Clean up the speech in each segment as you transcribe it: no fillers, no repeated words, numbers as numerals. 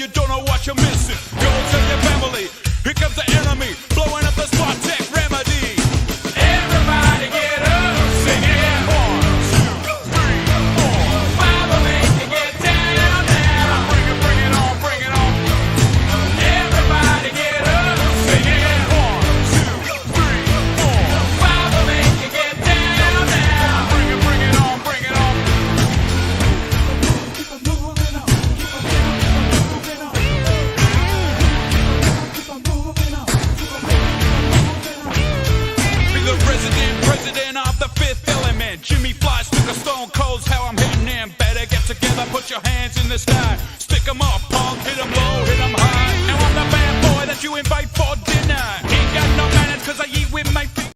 you don't know what you're missing. Go tell your family. Here comes the enemy, blowing up the spot tech remedy. Everybody get up, sing it. 1, 2, 3, 4, 5 will make you get down, down. Bring it on, bring it on. Everybody get up, sing it. 1, 2, 3, 4, 5 will make you get down, down. Bring it on, bring it on. Keep on moving on, keep on moving on. Keep on moving on, keep on moving on. Be the resident president of the fifth element. Jimmy Flies took a stone cold's how I'm hitting him. Better get together, put your hands in the sky. Stick 'em up, punk, hit 'em low, hit 'em high. And I'm the bad boy that you invite for dinner. Ain't got no manners 'cause I eat with my feet.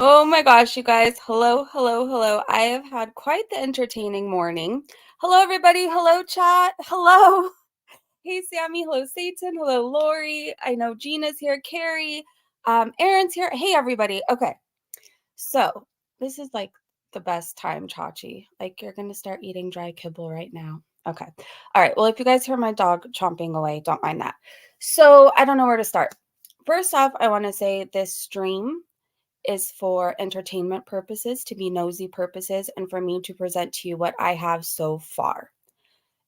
Oh my gosh, you guys. Hello, hello, hello. I have had quite the entertaining morning. Hello, everybody. Hello, chat. Hello. Hey, Sammy. Hello, Satan. Hello, Lori. I know Gina's here. Carrie. Aaron's here. Hey, everybody. Okay. So this is like the best time, Chachi. Like you're going to start eating dry kibble right now. Okay. All right. Well, if you guys hear my dog chomping away, don't mind that. So I don't know where to start. First off, I want to say this stream is for entertainment purposes, to be nosy purposes, and for me to present to you what I have so far.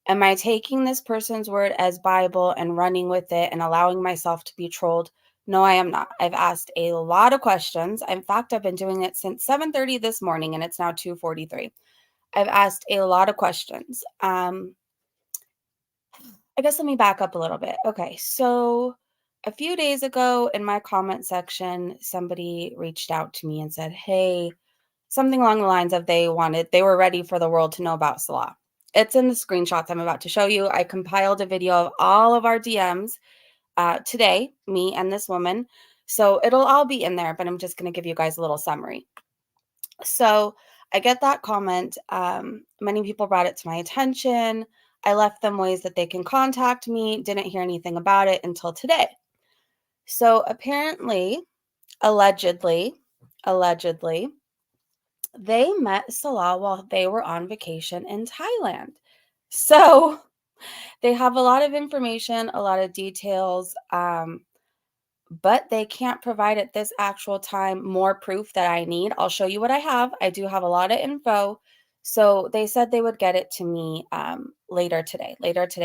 Am I taking this person's word as Bible and running with it and allowing myself to be trolled? No, I am not. I've asked a lot of questions. In fact, I've been doing it since 7:30 this morning, and it's now 2:43. I've asked a lot of questions. I guess let me back up a little bit. Okay, so a few days ago in my comment section, somebody reached out to me and said, hey, something along the lines of they were ready for the world to know about Salah. It's in the screenshots I'm about to show you. I compiled a video of all of our DMs today, me and this woman. So it'll all be in there, but I'm just going to give you guys a little summary. So I get that comment. Many people brought it to my attention. I left them ways that they can contact me. Didn't hear anything about it until today. So apparently, allegedly, they met Salah while they were on vacation in Thailand. So they have a lot of information, a lot of details, but they can't provide at this actual time more proof that I need. I'll show you what I have. I do have a lot of info. So they said they would get it to me later today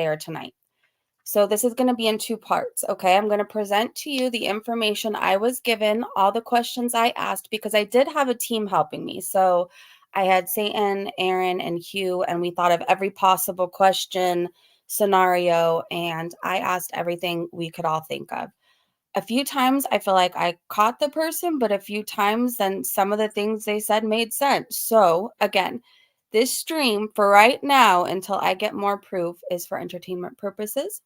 or tonight. So this is going to be in 2 parts, okay? I'm going to present to you the information I was given, all the questions I asked, because I did have a team helping me. So I had Satan, Aaron, and Hugh, and we thought of every possible question, scenario, and I asked everything we could all think of. A few times I feel like I caught the person, but a few times then some of the things they said made sense. So again, this stream for right now, until I get more proof, is for entertainment purposes.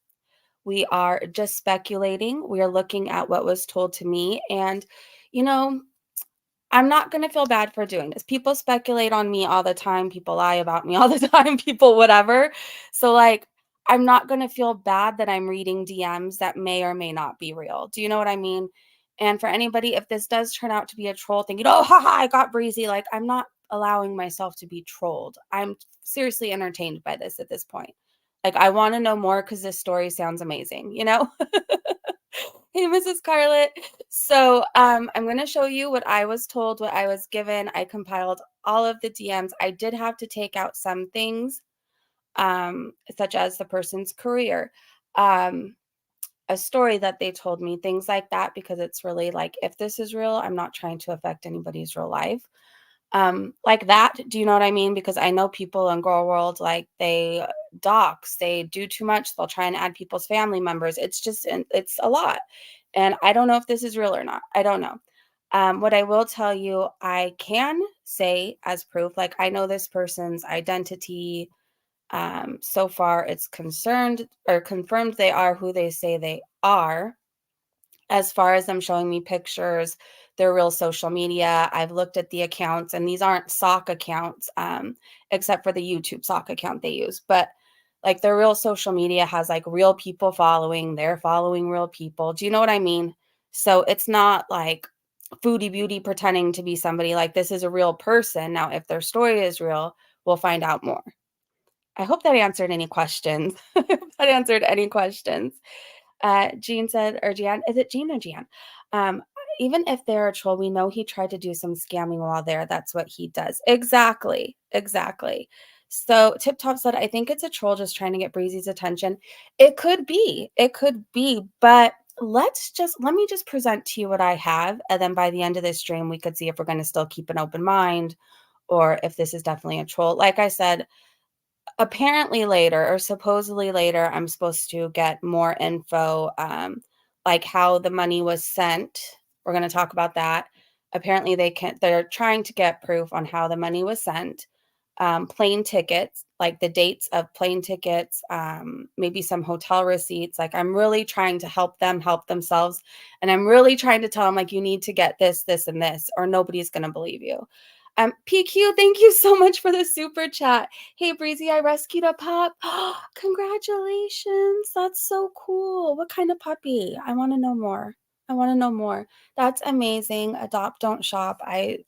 We are just speculating. We are looking at what was told to me. And, you know, I'm not going to feel bad for doing this. People speculate on me all the time. People lie about me all the time. People, whatever. So, like, I'm not going to feel bad that I'm reading DMs that may or may not be real. Do you know what I mean? And for anybody, if this does turn out to be a troll thing, haha, I got breezy. Like, I'm not allowing myself to be trolled. I'm seriously entertained by this at this point. Like, I want to know more because this story sounds amazing, you know? Hey, Mrs. Scarlett. So I'm going to show you what I was told, what I was given. I compiled all of the DMs. I did have to take out some things, such as the person's career, a story that they told me, things like that, because it's really like, if this is real, I'm not trying to affect anybody's real life. Like that. Do you know what I mean? Because I know people in Gorlworld, like they dox, they do too much. They'll try and add people's family members. It's a lot. And I don't know if this is real or not. I don't know. What I will tell you, I can say as proof, like I know this person's identity. So far it's confirmed they are who they say they are. As far as them showing me pictures, their real social media, I've looked at the accounts, and these aren't sock accounts, except for the YouTube sock account they use. But like their real social media has like real people following, they're following real people. Do you know what I mean? So it's not like Foodie Beauty pretending to be somebody. Like this is a real person. Now, if their story is real, we'll find out more. I hope that answered any questions. I hope that answered any questions. Jean said, or Jan, is it Jean or Jan? Um, Even if they're a troll, we know he tried to do some scamming while there. That's what he does. Exactly. Exactly. So Tip Top said, I think it's a troll just trying to get Breezy's attention. It could be. It could be. But let me just present to you what I have. And then by the end of this stream, we could see if we're going to still keep an open mind or if this is definitely a troll. Like I said, apparently later or supposedly later, I'm supposed to get more info, like how the money was sent. We're going to talk about that. Apparently they're trying to get proof on how the money was sent. Plane tickets, like the dates of plane tickets, maybe some hotel receipts. Like I'm really trying to help them help themselves. And I'm really trying to tell them like, you need to get this, this, and this, or nobody's going to believe you. PQ, thank you so much for the super chat. Hey, Breezy, I rescued a pup. Congratulations. That's so cool. What kind of puppy? I want to know more. I want to know more. That's amazing. Adopt, don't shop. I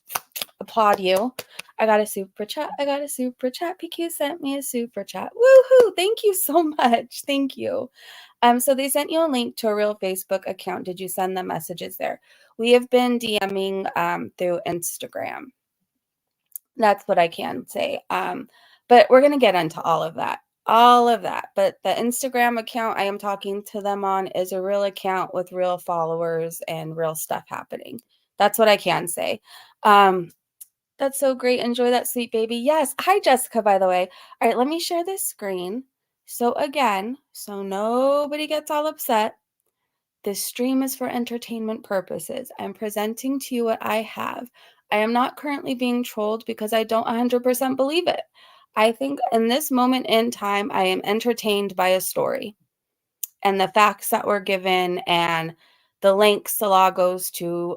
applaud you. I got a super chat. I got a super chat. PQ sent me a super chat. Woohoo. Thank you so much. Thank you. So they sent you a link to a real Facebook account. Did you send them messages there? We have been DMing through Instagram. That's what I can say. But we're going to get into all of that. But the Instagram account I am talking to them on is a real account with real followers and real stuff happening. That's what I can say. That's so great. Enjoy that sleep, baby. Yes. Hi, Jessica, by the way. All right, let me share this screen. So again, so nobody gets all upset. This stream is for entertainment purposes. I'm presenting to you what I have. I am not currently being trolled because I don't 100% believe it. I think in this moment in time, I am entertained by a story and the facts that were given and the links Salah goes to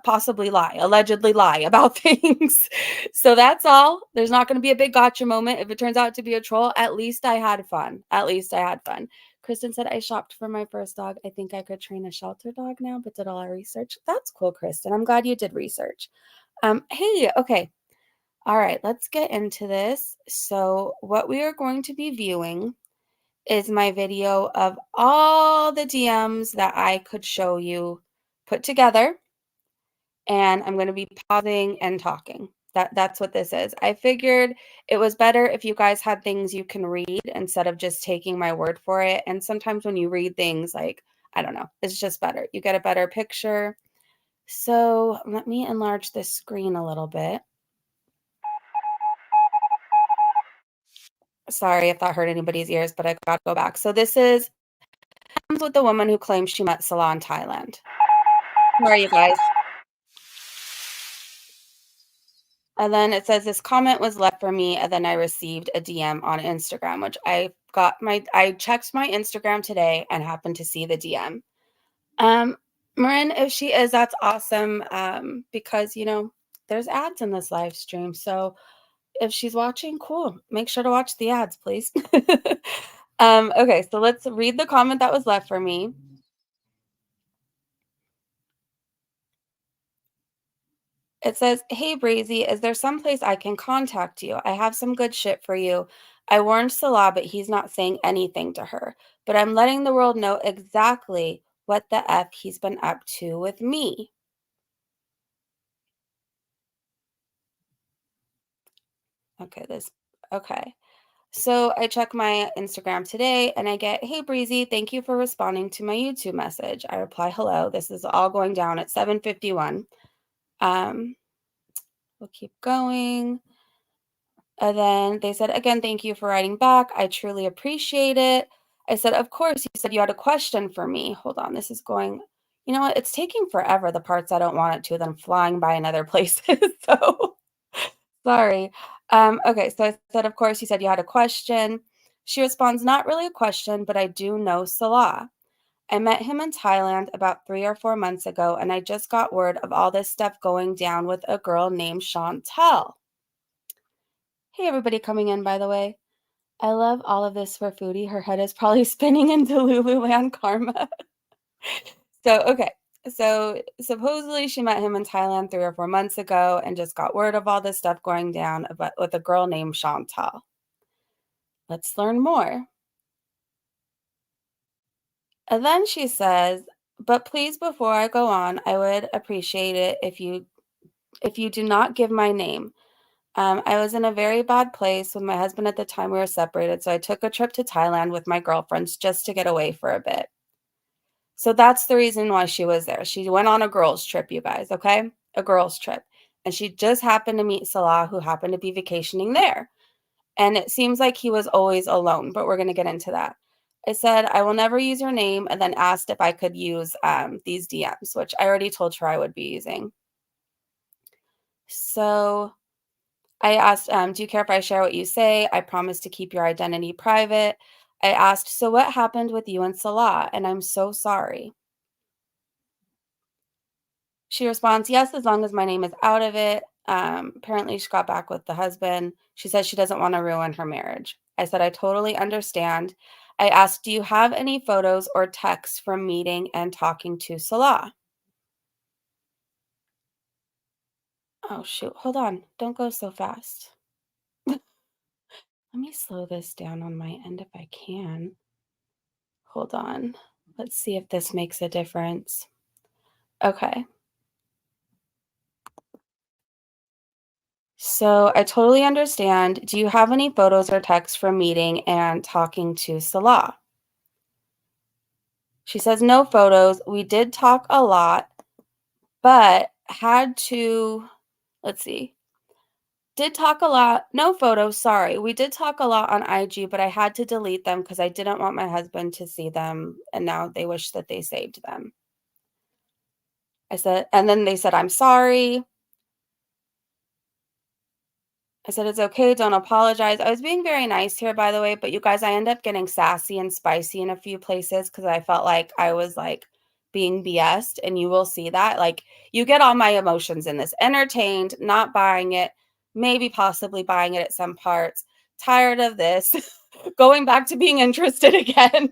possibly allegedly lie about things. So that's all. There's not going to be a big gotcha moment. If it turns out to be a troll, at least I had fun. Kristen said, I shopped for my first dog. I think I could train a shelter dog now, but did all our research. That's cool, Kristen. I'm glad you did research. Hey, okay. All right, let's get into this. So what we are going to be viewing is my video of all the DMs that I could show you put together. And I'm going to be pausing and talking. That's what this is. I figured it was better if you guys had things you can read instead of just taking my word for it. And sometimes when you read things, like, I don't know, it's just better. You get a better picture. So let me enlarge this screen a little bit. Sorry if that hurt anybody's ears, but I got to go back. So this is with the woman who claims she met Salah in Thailand. Where are you guys? And then it says this comment was left for me, and then I received a DM on Instagram, which I checked my Instagram today and happened to see the DM. Marin, if she is, that's awesome. Because there's ads in this live stream. So if she's watching, cool. Make sure to watch the ads, please. Okay, so let's read the comment that was left for me. It says, hey, Breezy, is there some place I can contact you? I have some good shit for you. I warned Salah, but he's not saying anything to her. But I'm letting the world know exactly what the F he's been up to with me. Okay. So I check my Instagram today and I get, hey, Breezy, thank you for responding to my YouTube message. I reply, hello. This is all going down at 7:51. We'll keep going. And then they said, again, thank you for writing back. I truly appreciate it. I said, of course. You said you had a question for me. Hold on. This is going, you know what? It's taking forever, the parts I don't want it to, then flying by in other places. So sorry. Okay. So I said, of course. You said you had a question. She responds, not really a question, but I do know Salah. I met him in Thailand about 3 or 4 months ago, and I just got word of all this stuff going down with a girl named Chantal. Hey, everybody coming in, by the way. I love all of this for Foodie. Her head is probably spinning into Lululand karma. Okay. So supposedly she met him in Thailand 3 or 4 months ago and just got word of all this stuff going down with a girl named Chantal. Let's learn more. And then she says, "But please, before I go on, I would appreciate it if you do not give my name. I was in a very bad place with my husband at the time we were separated, so I took a trip to Thailand with my girlfriends just to get away for a bit." So that's the reason why she was there. She went on a girls' trip, you guys, okay? A girls' trip. And she just happened to meet Salah, who happened to be vacationing there. And it seems like he was always alone, but we're going to get into that. I said, "I will never use your name," and then asked if I could use these DMs, which I already told her I would be using. So I asked, "Do you care if I share what you say? I promise to keep your identity private." I asked, "So what happened with you and Salah? And I'm so sorry." She responds, "Yes, as long as my name is out of it." Apparently, she got back with the husband. She says she doesn't want to ruin her marriage. I said, "I totally understand." I asked, "Do you have any photos or texts from meeting and talking to Salah?" Oh, shoot. Hold on. Don't go so fast. Let me slow this down on my end if I can. Hold on. Let's see if this makes a difference. Okay. So I totally understand. Do you have any photos or texts from meeting and talking to Salah? She says, "No photos. We did talk a lot, but had to, let's see, did talk a lot. No photos. Sorry. We did talk a lot on IG, but I had to delete them because I didn't want my husband to see them. And now they wish that they saved them." I said, and then they said, "I'm sorry." I said, "It's okay, don't apologize." I was being very nice here, by the way, but you guys, I end up getting sassy and spicy in a few places because I felt like I was like being BS'd, and you will see that. Like, you get all my emotions in this: entertained, not buying it, maybe possibly buying it at some parts, tired of this, going back to being interested again.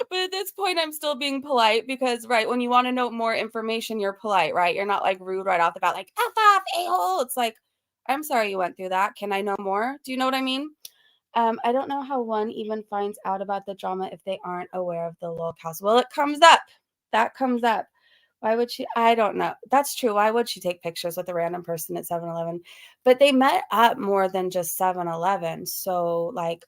But at this point, I'm still being polite because, right, when you want to know more information, you're polite, right? You're not like rude right off the bat, like, F off, a-hole. It's like, "I'm sorry you went through that. Can I know more?" Do you know what I mean? I don't know how one even finds out about the drama if they aren't aware of the locales. Well, it comes up. That comes up. Why would she? I don't know. That's true. Why would she take pictures with a random person at 7-Eleven? But they met up more than just 7-Eleven. So, like,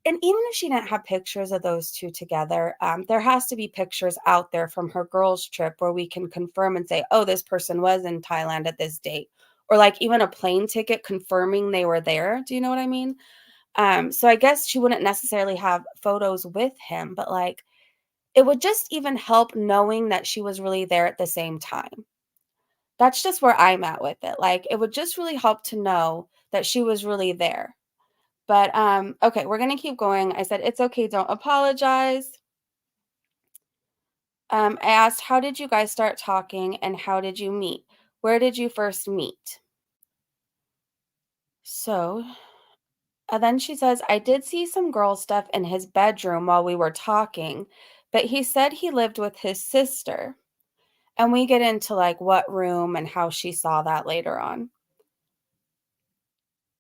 and even if she didn't have pictures of those two together, there has to be pictures out there from her girls' trip where we can confirm and say, "Oh, this person was in Thailand at this date," or like even a plane ticket confirming they were there. Do you know what I mean? So I guess she wouldn't necessarily have photos with him, but like it would just even help knowing that she was really there at the same time. That's just where I'm at with it. Like, it would just really help to know that she was really there. But, okay, we're gonna keep going. I said, "It's okay, don't apologize." I asked, "How did you guys start talking and how did you meet? Where did you first meet?" So, then she says, "I did see some girl stuff in his bedroom while we were talking, but he said he lived with his sister." And we get into like what room and how she saw that later on.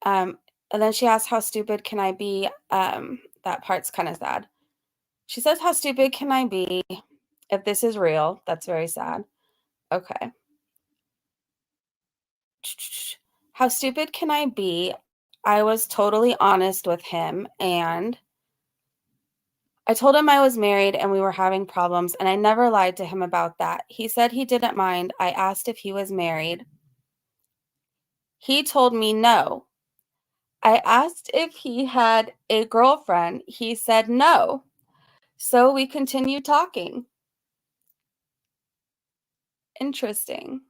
Um, and then she asks, "How stupid can I be?" That part's kind of sad. She says, "How stupid can I be if this is real?" That's very sad. Okay. "How stupid can I be? I was totally honest with him, and I told him I was married and we were having problems, and I never lied to him about that. He said he didn't mind. I asked if he was married. He told me no. I asked if he had a girlfriend. He said no. So we continued talking." Interesting.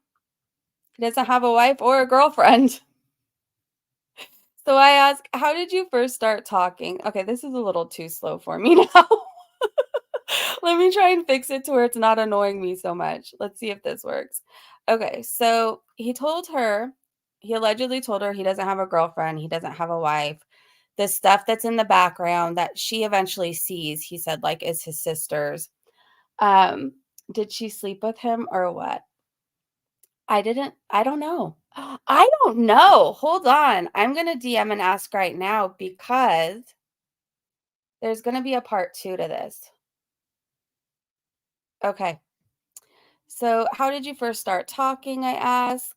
He doesn't have a wife or a girlfriend. So I ask, "How did you first start talking?" Okay, this is a little too slow for me now. Let me try and fix it to where it's not annoying me so much. Let's see if this works. Okay, so he allegedly told her he doesn't have a girlfriend, he doesn't have a wife. The stuff that's in the background that she eventually sees, he said, like, is his sister's. Um, did she sleep with him or what? I don't know. I don't know. Hold on. I'm gonna DM and ask right now because there's gonna be a part 2 to this. Okay. So, how did you first start talking? I ask.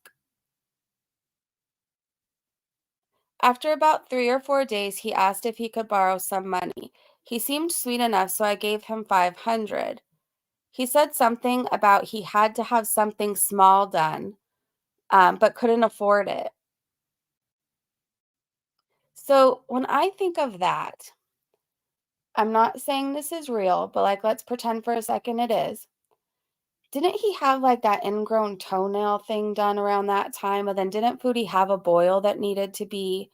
After about 3 or 4 days, he asked if he could borrow some money. He seemed sweet enough, so I gave him 500. He said something about he had to have something small done, but couldn't afford it. So when I think of that, I'm not saying this is real, but like let's pretend for a second it is. Didn't he have like that ingrown toenail thing done around that time? And then didn't Foodie have a boil that needed to be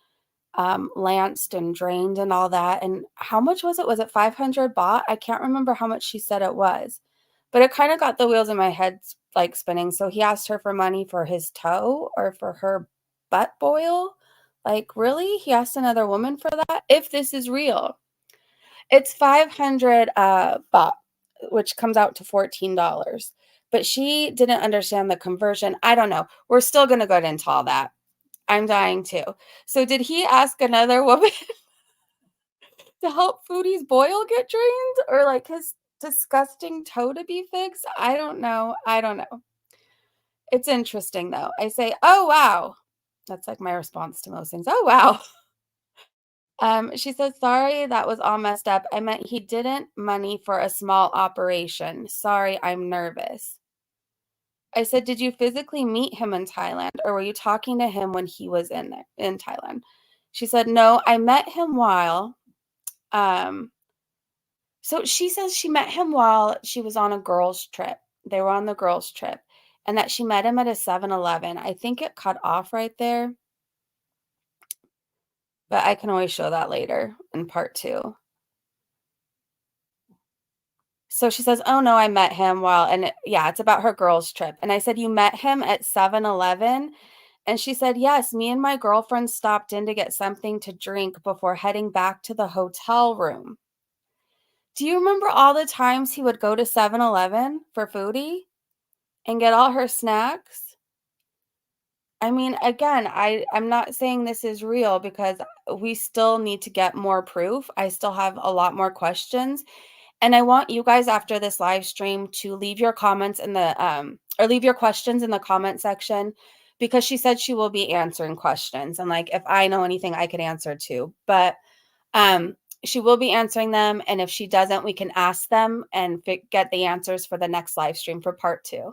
lanced and drained and all that? And how much was it? Was it 500 baht? I can't remember how much she said it was, but it kind of got the wheels in my head like spinning. So he asked her for money for his toe or for her butt boil. Like, really? He asked another woman for that? If this is real, it's 500 baht, which comes out to $14. But she didn't understand the conversion. I don't know. We're still going to go into all that. I'm dying too. So did he ask another woman to help Foodie's boil get drained or like his disgusting toe to be fixed? I don't know. I don't know. It's interesting though. I say, "Oh wow." That's like my response to most things. "Oh wow." She says, "Sorry, that was all messed up. I meant he didn't money for a small operation. Sorry, I'm nervous." I said, "Did you physically meet him in Thailand or were you talking to him when he was in Thailand?" She said, "No, I met him while um so she says she met him while she was on a girls' trip. They were on the girls' trip and that she met him at a 7-Eleven. I think it cut off right there, but I can always show that later in part 2. So she says, "Oh, no, I met him while," yeah, it's about her girls' trip. And I said, "You met him at 7-Eleven?" And she said, "Yes, me and my girlfriend stopped in to get something to drink before heading back to the hotel room." Do you remember all the times he would go to 7-Eleven for Foodie and get all her snacks? I mean, again, I'm not saying this is real because we still need to get more proof. I still have a lot more questions. And I want you guys after this live stream to leave your comments in the or leave your questions in the comment section because she said she will be answering questions and like if I know anything I could answer too. But she will be answering them and if she doesn't we can ask them and get the answers for the next live stream for part 2.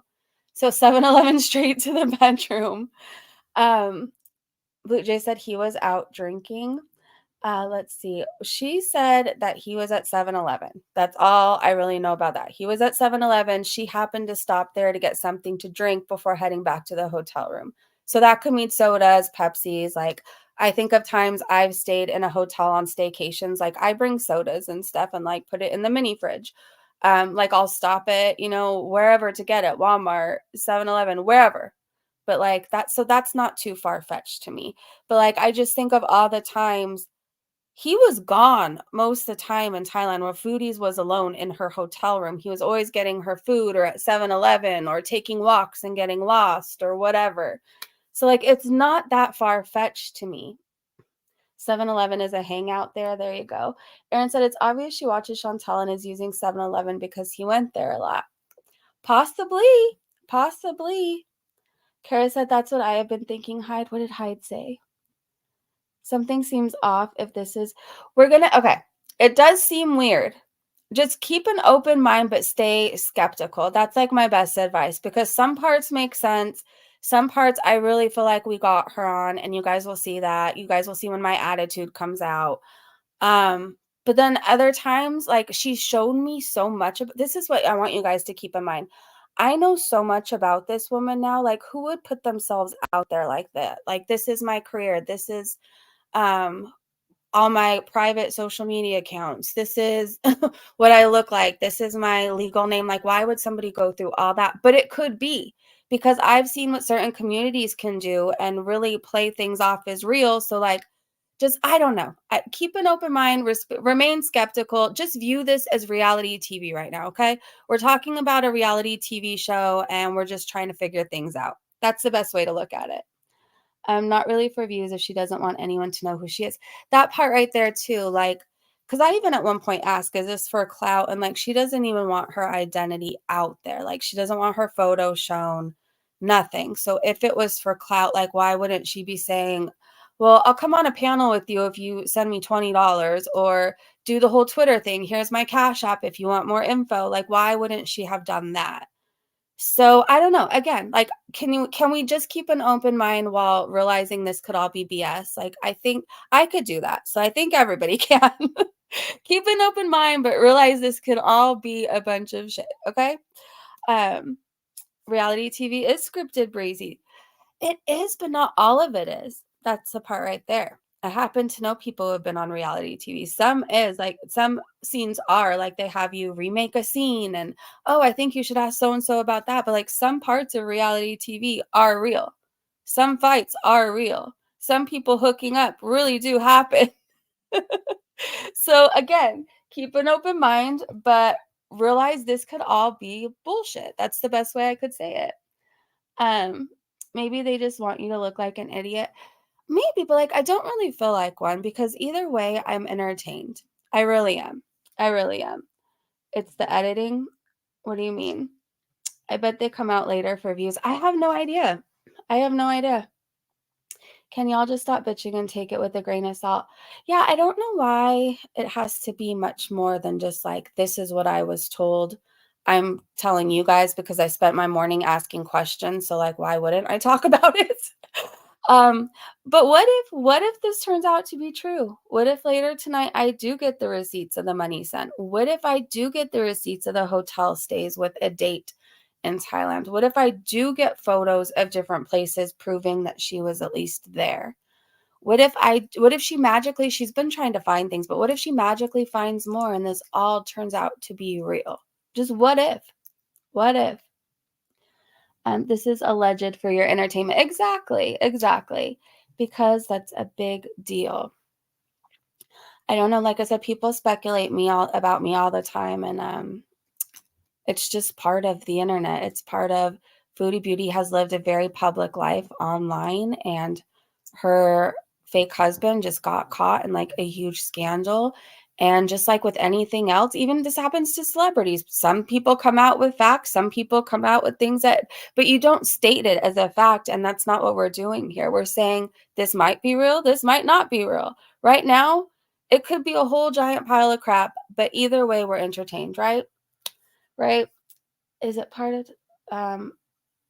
So 7-Eleven straight to the bedroom. Um Blue Jay said he was out drinking. Let's see. She said that he was at 7-Eleven. That's all I really know about that. He was at 7-Eleven. She happened to stop there to get something to drink before heading back to the hotel room. So that could mean sodas, Pepsis. Like, I think of times I've stayed in a hotel on staycations. Like, I bring sodas and stuff and like put it in the mini fridge. Like, I'll stop it, wherever to get it, Walmart, 7-Eleven, wherever. But like that, so that's not too far fetched to me. But like, I just think of all the times he was gone most of the time in Thailand where Foodies was alone in her hotel room. He was always getting her food or at 7-Eleven or taking walks and getting lost or whatever. So, like, it's not that far-fetched to me. 7-Eleven is a hangout there. There you go. Erin said it's obvious she watches Chantal and is using 7-Eleven because he went there a lot. Possibly. Possibly. Kara said that's what I have been thinking. Hyde, what did Hyde say? Something seems off if this is okay. It does seem weird. Just keep an open mind, but stay skeptical. That's like my best advice because some parts make sense. Some parts I really feel like we got her on, and you guys will see that. You guys will see when my attitude comes out. But then other times, like she showed me so much of this is what I want you guys to keep in mind. I know so much about this woman now. Like, who would put themselves out there like that? Like, this is my career. This is um all my private social media accounts. This is what I look like. This is my legal name. Like, why would somebody go through all that? But it could be because I've seen what certain communities can do and really play things off as real. So, like, just, I don't know. Keep an open mind, remain skeptical. Just view this as reality TV right now, okay? We're talking about a reality TV show and we're just trying to figure things out. That's the best way to look at it. Not really for views if she doesn't want anyone to know who she is. That part right there too, like, because I even at one point asked, is this for clout? And like, she doesn't even want her identity out there. Like, she doesn't want her photo shown, nothing. So if it was for clout, like, why wouldn't she be saying, well, I'll come on a panel with you if you send me $20, or do the whole Twitter thing. Here's my Cash App if you want more info. Like, why wouldn't she have done that? So I don't know. Again, like, can we just keep an open mind while realizing this could all be BS? Like, I think I could do that. So I think everybody can keep an open mind, but realize this could all be a bunch of shit. Okay. Um, Reality TV is scripted, Brazy. It is, but not all of it is. That's the part right there. I happen to know people who have been on reality TV. Some is like, some scenes are like they have you remake a scene and, oh, I think you should ask so and so about that. But like, some parts of reality TV are real. Some fights are real. Some people hooking up really do happen. So again, keep an open mind, but realize this could all be bullshit. That's the best way I could say it. Um, Maybe they just want you to look like an idiot. Maybe, but like, I don't really feel like one, because either way, I'm entertained. I really am. I really am. It's the editing. What do you mean? I bet they come out later for views. I have no idea. I have no idea. Can y'all just stop bitching and take it with a grain of salt? Yeah, I don't know why it has to be much more than just like, this is what I was told. I'm telling you guys because I spent my morning asking questions. So like, why wouldn't I talk about it? Um, but what if this turns out to be true? What if later tonight I do get the receipts of the money sent? What if I do get the receipts of the hotel stays with a date in Thailand? What if I do get photos of different places proving that she was at least there? What if she magically, she's been trying to find things, but what if she magically finds more and this all turns out to be real? Just what if? What if? This is alleged for your entertainment. Exactly, exactly. Because that's a big deal. I don't know. Like I said, people speculate about me all the time, and it's just part of the internet. It's part of Foodie Beauty has lived a very public life online, and her fake husband just got caught in like a huge scandal. And just like with anything else, even this happens to celebrities. Some people come out with facts, some people come out with things but you don't state it as a fact. And that's not what we're doing here. We're saying this might be real, this might not be real. Right now, it could be a whole giant pile of crap, but either way, we're entertained, right? Right? Is it part of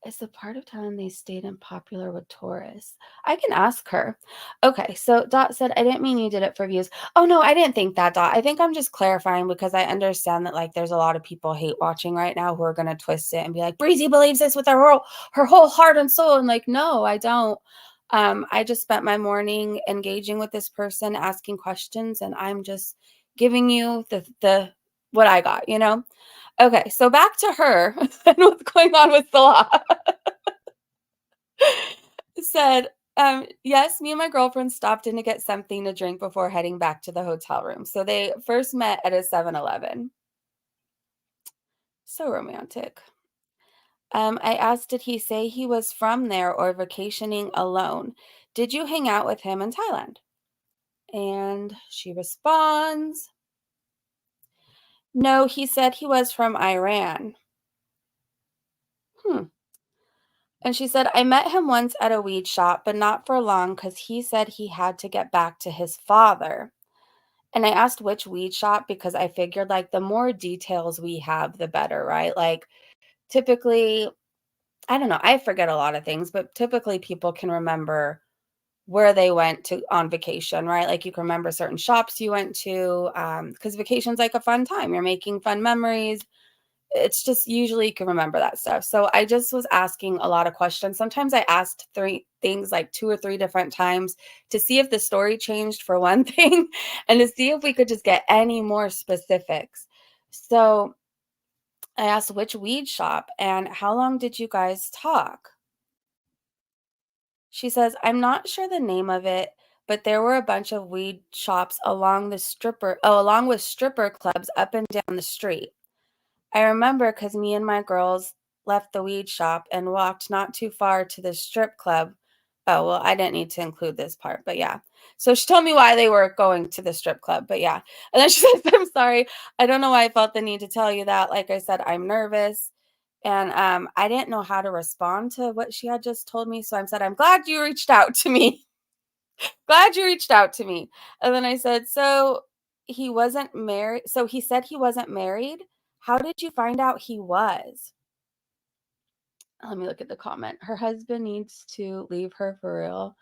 is the part of town they stayed in popular with tourists? I can ask her. Okay, so Dot said, I didn't mean you did it for views. Oh no, I didn't think that, Dot. I think I'm just clarifying because I understand that like there's a lot of people hate watching right now who are gonna twist it and be like, Breezy believes this with her whole heart and soul. And like, no, I don't. I just spent my morning engaging with this person, asking questions, and I'm just giving you the what I got, you know? Okay, so back to her and what's going on with Salah. Said, yes, me and my girlfriend stopped in to get something to drink before heading back to the hotel room. So they first met at a 7-Eleven. So romantic. I asked, did he say he was from there or vacationing alone? Did you hang out with him in Thailand? And she responds, no, he said he was from Iran. And she said, I met him once at a weed shop, but not for long because he said he had to get back to his father. And I asked which weed shop because I figured like the more details we have, the better, right? Like typically, I don't know, I forget a lot of things, but typically people can remember where they went to on vacation, right? Like you can remember certain shops you went to, because vacation's like a fun time. You're making fun memories. It's just usually you can remember that stuff. So I just was asking a lot of questions. Sometimes I asked three things like 2 or 3 different times to see if the story changed for one thing and to see if we could just get any more specifics. So I asked which weed shop and how long did you guys talk? She says, I'm not sure the name of it, but there were a bunch of weed shops along with stripper clubs up and down the street. I remember because me and my girls left the weed shop and walked not too far to the strip club Oh, well, I didn't need to include this part, but yeah. So she told me why they were going to the strip club, but yeah. And then she says, "I'm sorry. I don't know why I felt the need to tell you that. Like I said, I'm nervous." And I didn't know how to respond to what she had just told me. So I said, "I'm glad you reached out to me. Glad you reached out to me." And then I said, "So he wasn't married. So he said he wasn't married. How did you find out he was?" Let me look at the comment. Her husband needs to leave her for real.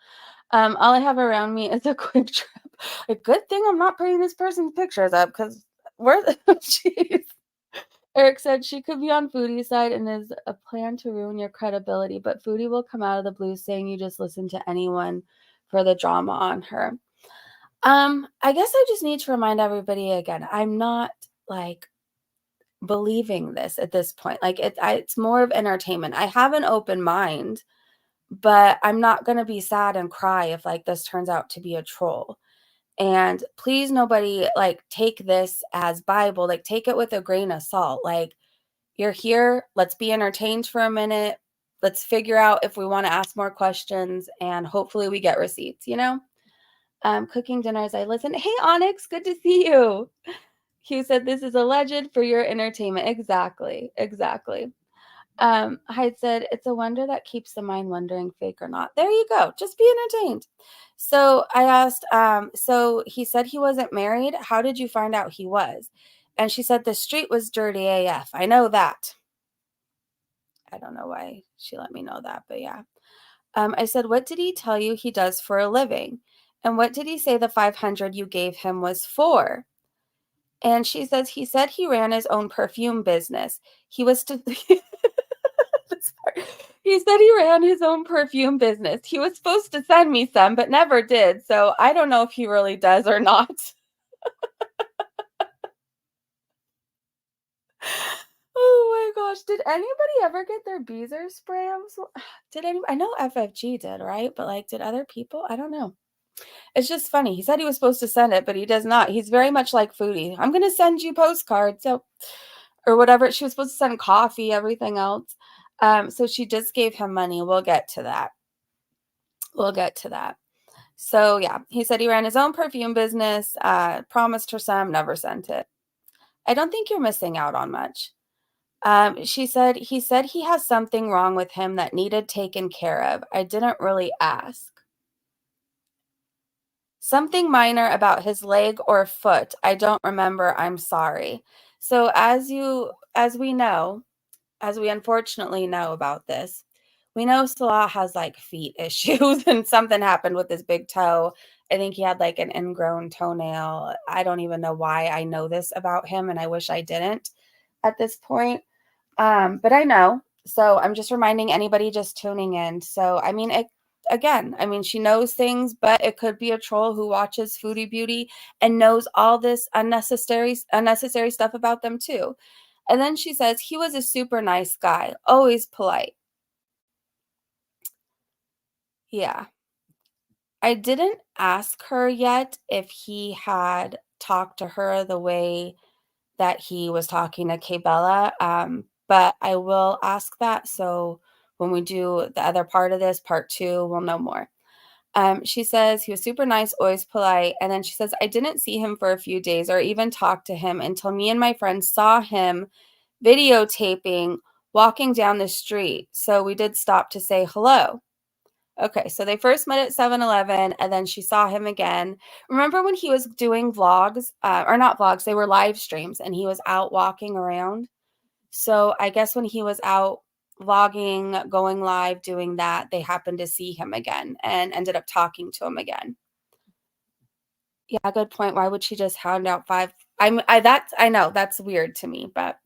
All I have around me is a quick trip. A good thing I'm not putting this person's pictures up because we're jeez. Eric said she could be on Foodie's side and is a plan to ruin your credibility, but Foodie will come out of the blue saying you just listen to anyone for the drama on her. I guess I just need to remind everybody again, I'm not like believing this at this point. Like it's more of entertainment. I have an open mind, but I'm not going to be sad and cry if like this turns out to be a troll. And please nobody like take this as Bible, like take it with a grain of salt. Like you're here, let's be entertained for a minute. Let's figure out if we want to ask more questions and hopefully we get receipts, you know? Cooking dinners, I listen. Hey Onyx, good to see you. Hugh said this is a legend for your entertainment. Exactly. Exactly. Hyde said, it's a wonder that keeps the mind wondering, fake or not. There you go. Just be entertained. So I asked, so he said he wasn't married. How did you find out he was? And she said, the street was dirty AF. I know that. I don't know why she let me know that, but yeah. I said, what did he tell you he does for a living? And what did he say the 500 you gave him was for? And she says, he said he ran his own perfume business. He was to this part. He said he ran his own perfume business. He was supposed to send me some, but never did. So I don't know if he really does or not. Oh my gosh. Did anybody ever get their Beezer spray? Did anybody? I know FFG did, right? But like, did other people? I don't know. It's just funny. He said he was supposed to send it, but he does not. He's very much like Foodie. I'm going to send you postcards. So, or whatever. She was supposed to send coffee, everything else. So she just gave him money. We'll get to that. We'll get to that. So yeah, he said he ran his own perfume business, promised her some, never sent it. I don't think you're missing out on much. She said he has something wrong with him that needed taken care of. I didn't really ask. Something minor about his leg or foot. I don't remember. I'm sorry. So as we know, as we unfortunately know about this, we know Salah has like feet issues and something happened with his big toe. I think he had like an ingrown toenail. I don't even know why I know this about him and I wish I didn't at this point. But I know. So I'm just reminding anybody just tuning in. So I mean, again, I mean, she knows things, but it could be a troll who watches Foodie Beauty and knows all this unnecessary stuff about them too. And then she says he was a super nice guy, always polite. Yeah. I didn't ask her yet if he had talked to her the way that he was talking to Kbella, but I will ask that. So when we do the other part of this, part 2, we'll know more. She says he was super nice, always polite. And then she says, I didn't see him for a few days or even talk to him until me and my friends saw him videotaping walking down the street. So we did stop to say hello. Okay, so they first met at 7-Eleven, and then she saw him again. Remember when he was doing vlogs, or not vlogs, they were live streams, and he was out walking around? So I guess when he was out vlogging, going live, doing that, they happened to see him again and ended up talking to him again. Yeah, good point. Why would she just hand out 5? I know that's weird to me, but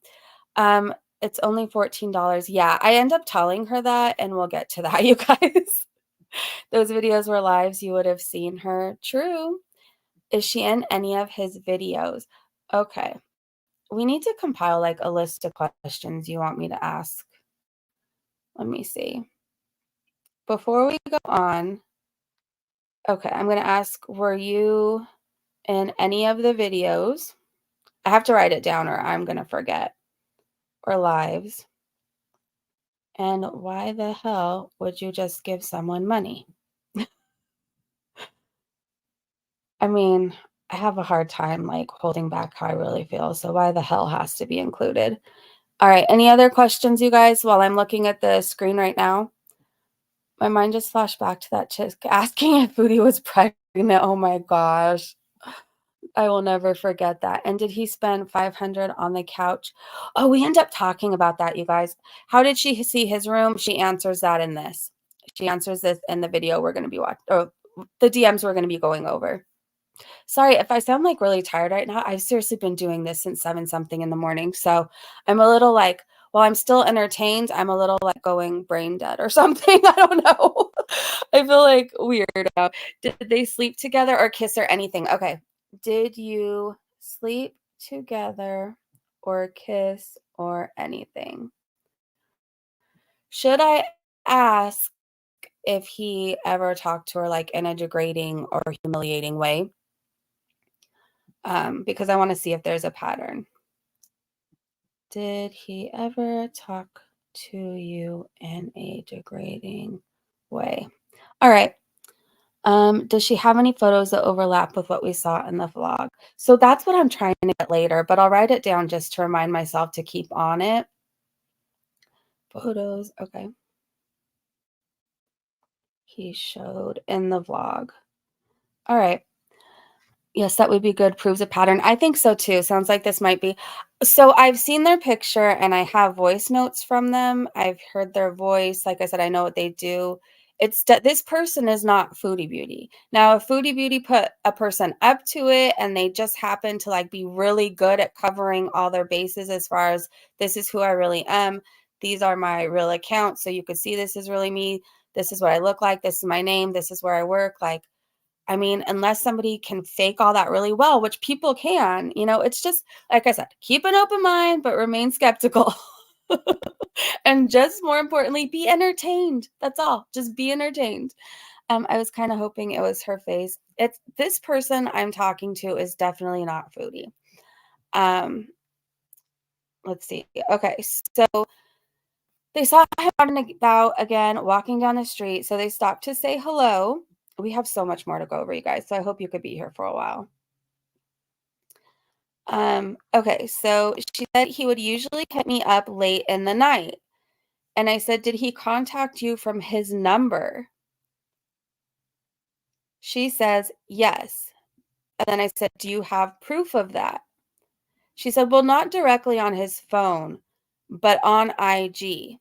it's only $14. Yeah, I end up telling her that, and we'll get to that, you guys. Those videos were lives. You would have seen her. True. Is she in any of his videos? Okay. We need to compile like a list of questions you want me to ask. Let me see. Before we go on, okay, I'm going to ask, were you in any of the videos? I have to write it down or I'm going to forget. Or lives. And why the hell would you just give someone money? I mean, I have a hard time, like, holding back how I really feel, so why the hell has to be included? Alright, any other questions, you guys, while I'm looking at the screen right now? My mind just flashed back to that chick asking if Foodie was pregnant. Oh my gosh. I will never forget that. And did he spend 500 on the couch? Oh, we end up talking about that, you guys. How did she see his room? She answers that in this. She answers this in the video we're going to be watching, or the DMs we're going to be going over. Sorry if I sound like really tired right now. I've seriously been doing this since 7 something in the morning. So I'm a little like, while I'm still entertained, I'm a little like going brain dead or something. I don't know. I feel like weird now. Did they sleep together or kiss or anything? Okay. Did you sleep together or kiss or anything? Should I ask if he ever talked to her like in a degrading or humiliating way? Because I want to see if there's a pattern. Did he ever talk to you in a degrading way? All right. Does she have any photos that overlap with what we saw in the vlog? So that's what I'm trying to get later, but I'll write it down just to remind myself to keep on it. Photos, okay. He showed in the vlog. All right. Yes, that would be good. Proves a pattern. I think so too. Sounds like this might be. So I've seen their picture and I have voice notes from them. I've heard their voice. Like I said, I know what they do. It's this person is not Foodie Beauty. Now, if Foodie Beauty put a person up to it and they just happen to like be really good at covering all their bases as far as this is who I really am. These are my real accounts. So you could see this is really me. This is what I look like. This is my name. This is where I work. Like, I mean, unless somebody can fake all that really well, which people can, it's just, like I said, keep an open mind, but remain skeptical. And just more importantly, be entertained. That's all. Just be entertained. I was kind of hoping it was her face. It's this person I'm talking to is definitely not Foodie. Um, let's see. Okay, so they saw him out and about again, walking down the street. So they stopped to say hello. We have so much more to go over, you guys. So I hope you could be here for a while. Okay, so she said he would usually hit me up late in the night. And I said, did he contact you from his number? She says, yes. And then I said, do you have proof of that? She said, well, not directly on his phone, but on IG.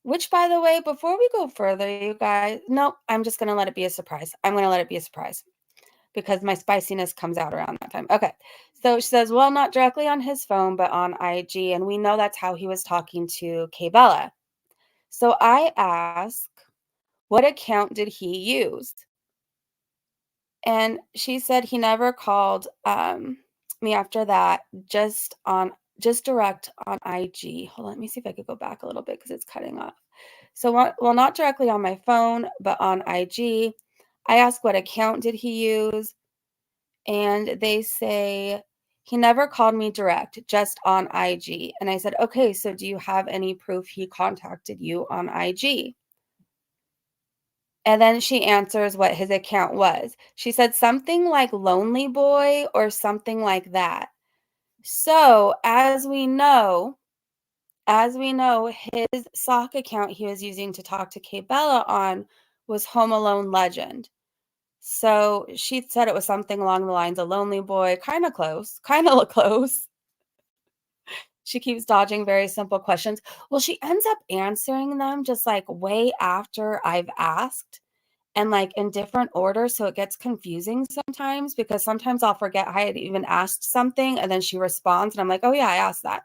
Which, by the way, before we go further, you guys, no, I'm just going to let it be a surprise. I'm going to let it be a surprise because my spiciness comes out around that time. Okay. So she says, well, not directly on his phone, but on IG. And we know that's how he was talking to Bella. So I ask, what account did he use? And she said he never called me after that, just direct on IG. Hold on, let me see if I could go back a little bit because it's cutting off. So, well, not directly on my phone, but on IG. I asked what account did he use, and they say he never called me direct, just on IG. And I said, okay, so do you have any proof he contacted you on IG? And then she answers what his account was. She said something like Lonely Boy or something like that. So, his sock account he was using to talk to Kate Bella on was Home Alone Legend. So she said it was something along the lines of Lonely Boy, kind of close, kind of close. She keeps dodging very simple questions. Well, she ends up answering them just like way after I've asked and like in different order. So it gets confusing sometimes because sometimes I'll forget I had even asked something and then she responds and I'm like, oh yeah, I asked that.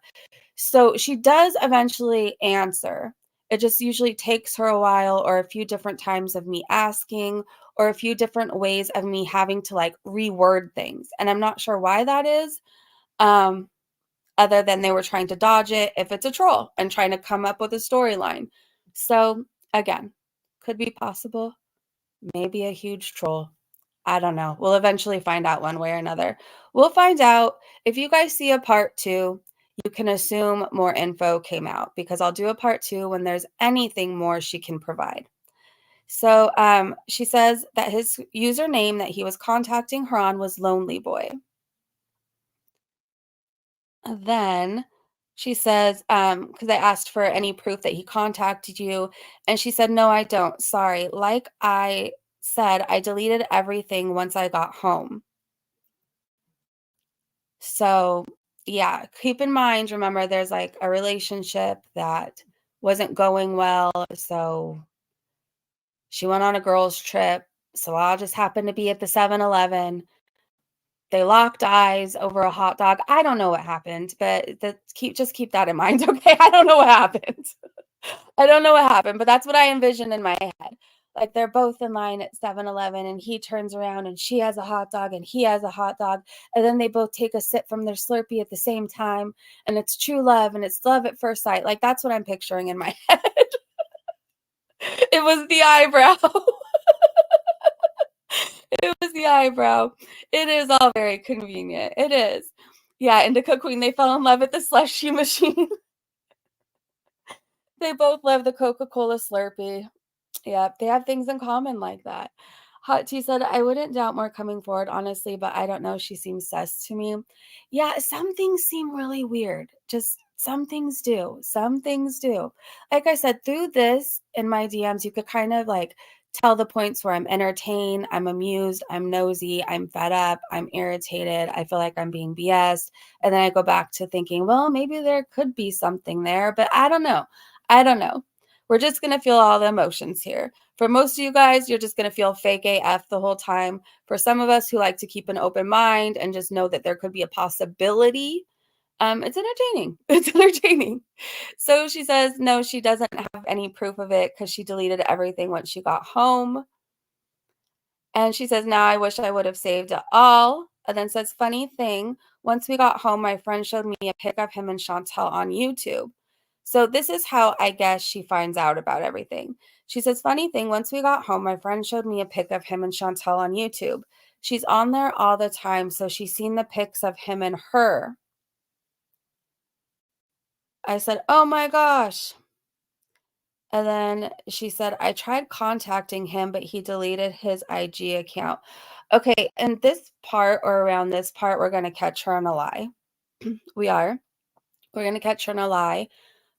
So she does eventually answer. It just usually takes her a while or a few different times of me asking or a few different ways of me having to like reword things. And I'm not sure why that is. Other than they were trying to dodge it if it's a troll and trying to come up with a storyline. So again, could be possible. Maybe a huge troll. I don't know. We'll eventually find out one way or another. We'll find out. If you guys see a part 2, you can assume more info came out because I'll do a part 2 when there's anything more she can provide. So she says that his username that he was contacting her on was Lonely Boy. Then she says, because I asked for any proof that he contacted you, and she said, no, I don't. Sorry. Like I said, I deleted everything once I got home. So, yeah, keep in mind, remember, there's like a relationship that wasn't going well. So she went on a girls' trip. Salah just happened to be at the 7-Eleven. They locked eyes over a hot dog. I don't know what happened, but just keep that in mind, okay? I don't know what happened. I don't know what happened, but that's what I envision in my head. Like they're both in line at 7-Eleven and he turns around and she has a hot dog and he has a hot dog. And then they both take a sip from their Slurpee at the same time. And it's true love and it's love at first sight. Like that's what I'm picturing in my head. It was the eyebrow. It was the eyebrow. It is all very convenient. It is. Yeah, Indica Queen, they fell in love at the slushy machine. They both love the Coca-Cola Slurpee. Yep, they have things in common like that. Hot Tea said, I wouldn't doubt more coming forward, honestly, but I don't know. She seems sus to me. Yeah, some things seem really weird. Just some things do. Some things do. Like I said, through this in my DMs, you could kind of like tell the points where I'm entertained, I'm amused, I'm nosy, I'm fed up, I'm irritated, I feel like I'm being BS'd. And then I go back to thinking, well, maybe there could be something there, but I don't know. I don't know. We're just going to feel all the emotions here. For most of you guys, you're just going to feel fake AF the whole time. For some of us who like to keep an open mind and just know that there could be a possibility, it's entertaining. It's entertaining. So she says, no, she doesn't have any proof of it because she deleted everything once she got home. And she says, now I wish I would have saved it all. And then says, funny thing, once we got home, my friend showed me a pic of him and Chantel on YouTube. So this is how I guess she finds out about everything. She says, funny thing, once we got home, my friend showed me a pic of him and Chantel on YouTube. She's on there all the time, so she's seen the pics of him and her. I said, oh my gosh. And then she said, I tried contacting him, but he deleted his IG account. Okay, and this part or around this part, we're going to catch her in a lie. We are. We're going to catch her in a lie,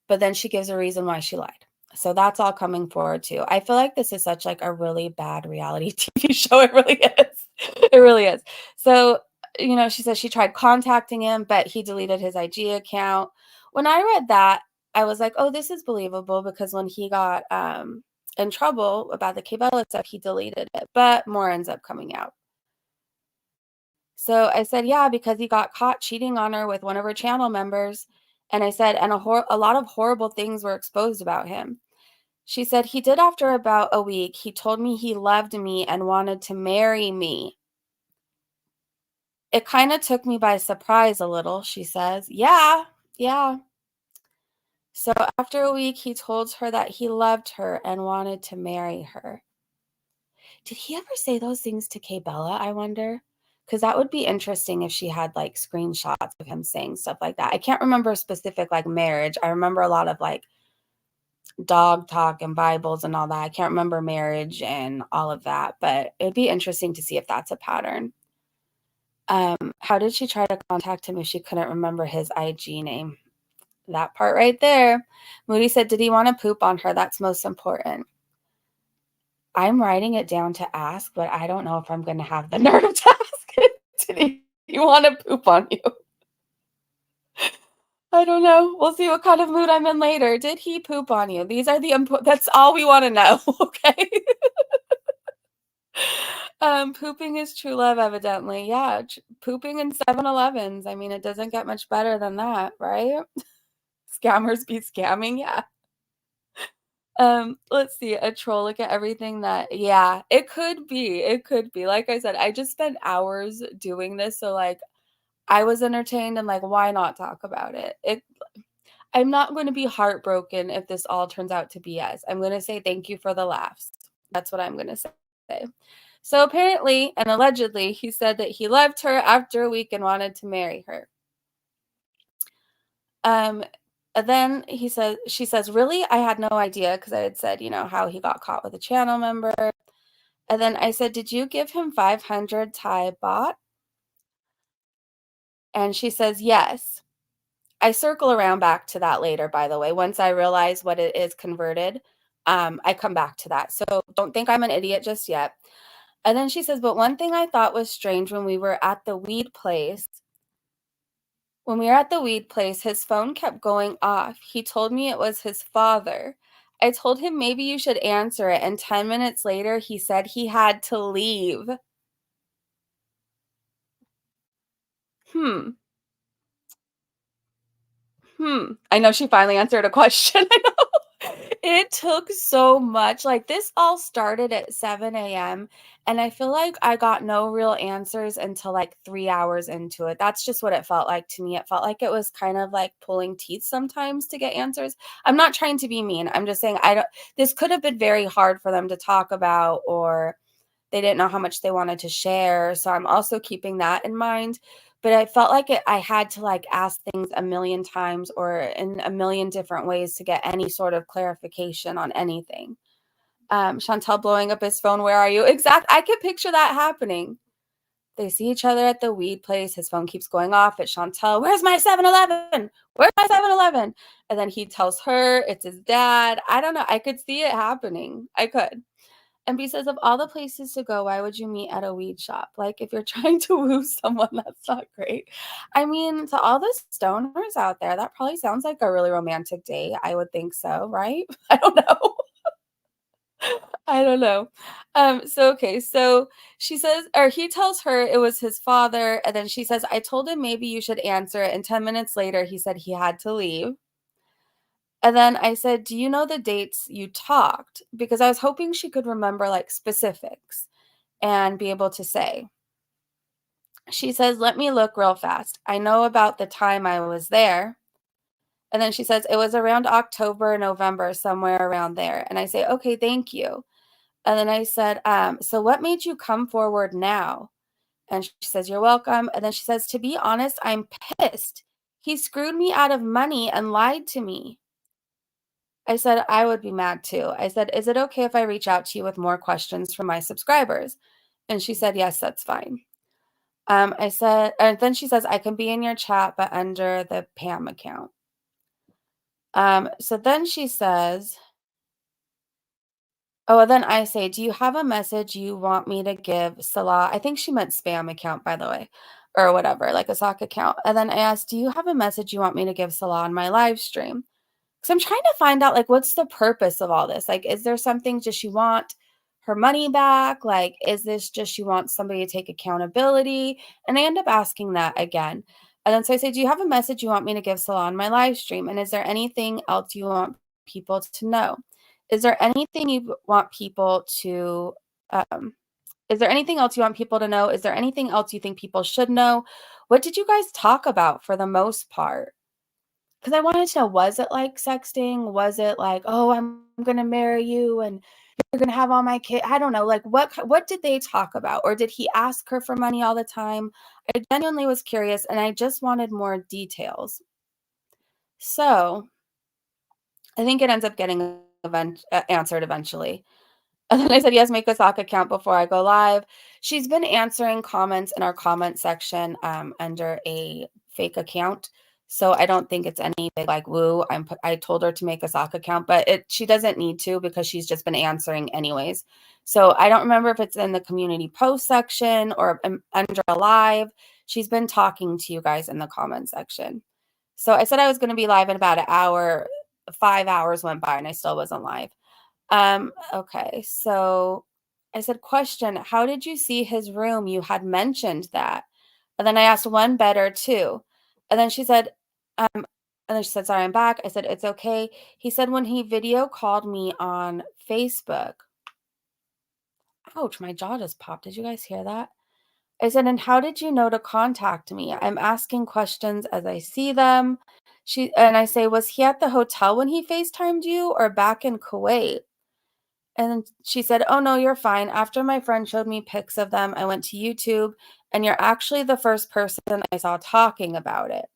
but then she gives a reason why she lied. So that's all coming forward too. I feel like this is such like a really bad reality TV show. It really is. It really is. So, she says she tried contacting him, but he deleted his IG account. When I read that, I was like, oh, this is believable because when he got in trouble about the Cabela stuff, he deleted it, but more ends up coming out. So I said, yeah, because he got caught cheating on her with one of her channel members. And I said, and a lot of horrible things were exposed about him. She said, he did after about a week. He told me he loved me and wanted to marry me. It kind of took me by surprise a little, she says. Yeah. So after a week, he told her that he loved her and wanted to marry her. Did he ever say those things to Kay Bella, I wonder? Because that would be interesting if she had like screenshots of him saying stuff like that. I can't remember specific like marriage. I remember a lot of like dog talk and Bibles and all that. I can't remember marriage and all of that, but it'd be interesting to see if that's a pattern. How did she try to contact him if she couldn't remember his IG name? That part right there. Moody said, did he want to poop on her? That's most important. I'm writing it down to ask, but I don't know if I'm going to have the nerve to ask it. Did he want to poop on you? I don't know. We'll see what kind of mood I'm in later. Did he poop on you? These are that's all we want to know, okay? Pooping is true love, evidently. Yeah, pooping in 7-Elevens. I mean, it doesn't get much better than that, right? Scammers be scamming, yeah. Let's see, a troll, look at everything that yeah, it could be. It could be. Like I said, I just spent hours doing this, so like I was entertained and like why not talk about it? I'm not going to be heartbroken if this all turns out to be yes. I'm going to say thank you for the laughs. That's what I'm going to say. So apparently and allegedly, he said that he loved her after a week and wanted to marry her. And then she says, really? I had no idea because I had said, how he got caught with a channel member. And then I said, did you give him 500 Thai baht? And she says, yes. I circle around back to that later, by the way. Once I realize what it is converted, I come back to that. So don't think I'm an idiot just yet. And then she says, but one thing I thought was strange when we were at the weed place, his phone kept going off. He told me it was his father. I told him maybe you should answer it. And 10 minutes later, he said he had to leave. Hmm. I know she finally answered a question. I know. It took so much. Like, this all started at 7 a.m., and I feel like I got no real answers until, like, 3 hours into it. That's just what it felt like to me. It felt like it was kind of like pulling teeth sometimes to get answers. I'm not trying to be mean. I'm just saying this could have been very hard for them to talk about, or they didn't know how much they wanted to share. So I'm also keeping that in mind. But I felt like I had to like ask things a million times or in a million different ways to get any sort of clarification on anything. Chantel blowing up his phone. Where are you? Exact. I could picture that happening. They see each other at the weed place. His phone keeps going off. It's Chantel. Where's my 7-Eleven? Where's my 7-Eleven? And then he tells her it's his dad. I don't know. I could see it happening. I could. And B says, of all the places to go, why would you meet at a weed shop? Like, if you're trying to woo someone, that's not great. I mean, to all the stoners out there, that probably sounds like a really romantic date. I would think so, right? I don't know. I don't know. Okay, so she says, or he tells her it was his father, and then she says, I told him maybe you should answer it. And 10 minutes later, he said he had to leave. And then I said, do you know the dates you talked? Because I was hoping she could remember like specifics and be able to say. She says, let me look real fast. I know about the time I was there. And then she says, it was around October, November, somewhere around there. And I say, okay, thank you. And then I said, so what made you come forward now? And she says, you're welcome. And then she says, to be honest, I'm pissed. He screwed me out of money and lied to me. I said, I would be mad too. I said, is it okay if I reach out to you with more questions from my subscribers? And she said, yes, that's fine. I said, and then she says, I can be in your chat, but under the Pam account. So then she says, oh, and then I say, do you have a message you want me to give Salah? I think she meant spam account, by the way, or whatever, like a sock account. And then I asked, do you have a message you want me to give Salah on my live stream? Because I'm trying to find out, like, what's the purpose of all this? Like, is there something just you want her money back? Like, is this just you want somebody to take accountability? And I end up asking that again. And then so I say, do you have a message you want me to give Salah on my live stream? And is there anything else you want people to know? Is there anything you want people to, is there anything else you want people to know? Is there anything else you think people should know? What did you guys talk about for the most part? Because I wanted to know, was it like sexting? Was it like, oh, I'm going to marry you and you're going to have all my kids? I don't know. Like, what did they talk about? Or did he ask her for money all the time? I genuinely was curious, and I just wanted more details. So I think it ends up getting answered eventually. And then I said, yes, make a sock account before I go live. She's been answering comments in our comment section under a fake account. So I don't think it's any big like woo. I told her to make a sock account, but she doesn't need to because she's just been answering anyways. So I don't remember if it's in the community post section or under a live. She's been talking to you guys in the comment section. So I said I was going to be live in about an hour. 5 hours went by and I still wasn't live. Okay, so I said, question, how did you see his room? You had mentioned that. And then I asked one better too. And then she said, sorry, I'm back. I said, it's okay. He said, when he video called me on Facebook. Ouch, my jaw just popped. Did you guys hear that? I said, and how did you know to contact me? I'm asking questions as I see them. And I say, was he at the hotel when he FaceTimed you or back in Kuwait? And she said, oh, no, you're fine. After my friend showed me pics of them, I went to YouTube, and you're actually the first person I saw talking about it.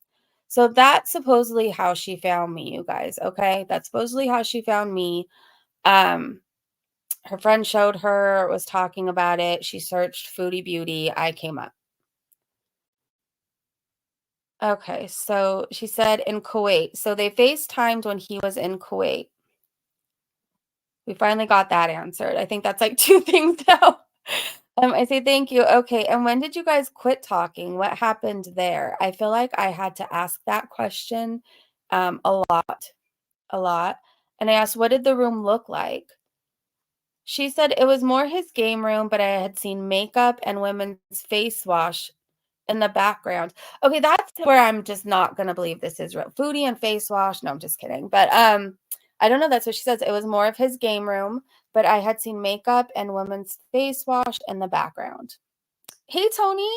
So that's supposedly how she found me, you guys, okay? That's supposedly how she found me. Um, her friend showed her, was talking about it. She searched Foodie Beauty. I came up. Okay, so she said in Kuwait. So they FaceTimed when he was in Kuwait. We finally got that answered. I think that's like 2 things now. I say thank you. Okay, and when did you guys quit talking? What happened there? I feel like I had to ask that question a lot. And I asked, what did the room look like? She said it was more his game room, but I had seen makeup and women's face wash in the background. Okay, that's where I'm just not gonna believe this is real. Foodie and face wash. No, I'm just kidding. But I don't know. That's what she says. It was more of his game room, but I had seen makeup and women's face wash in the background. Hey, Tony.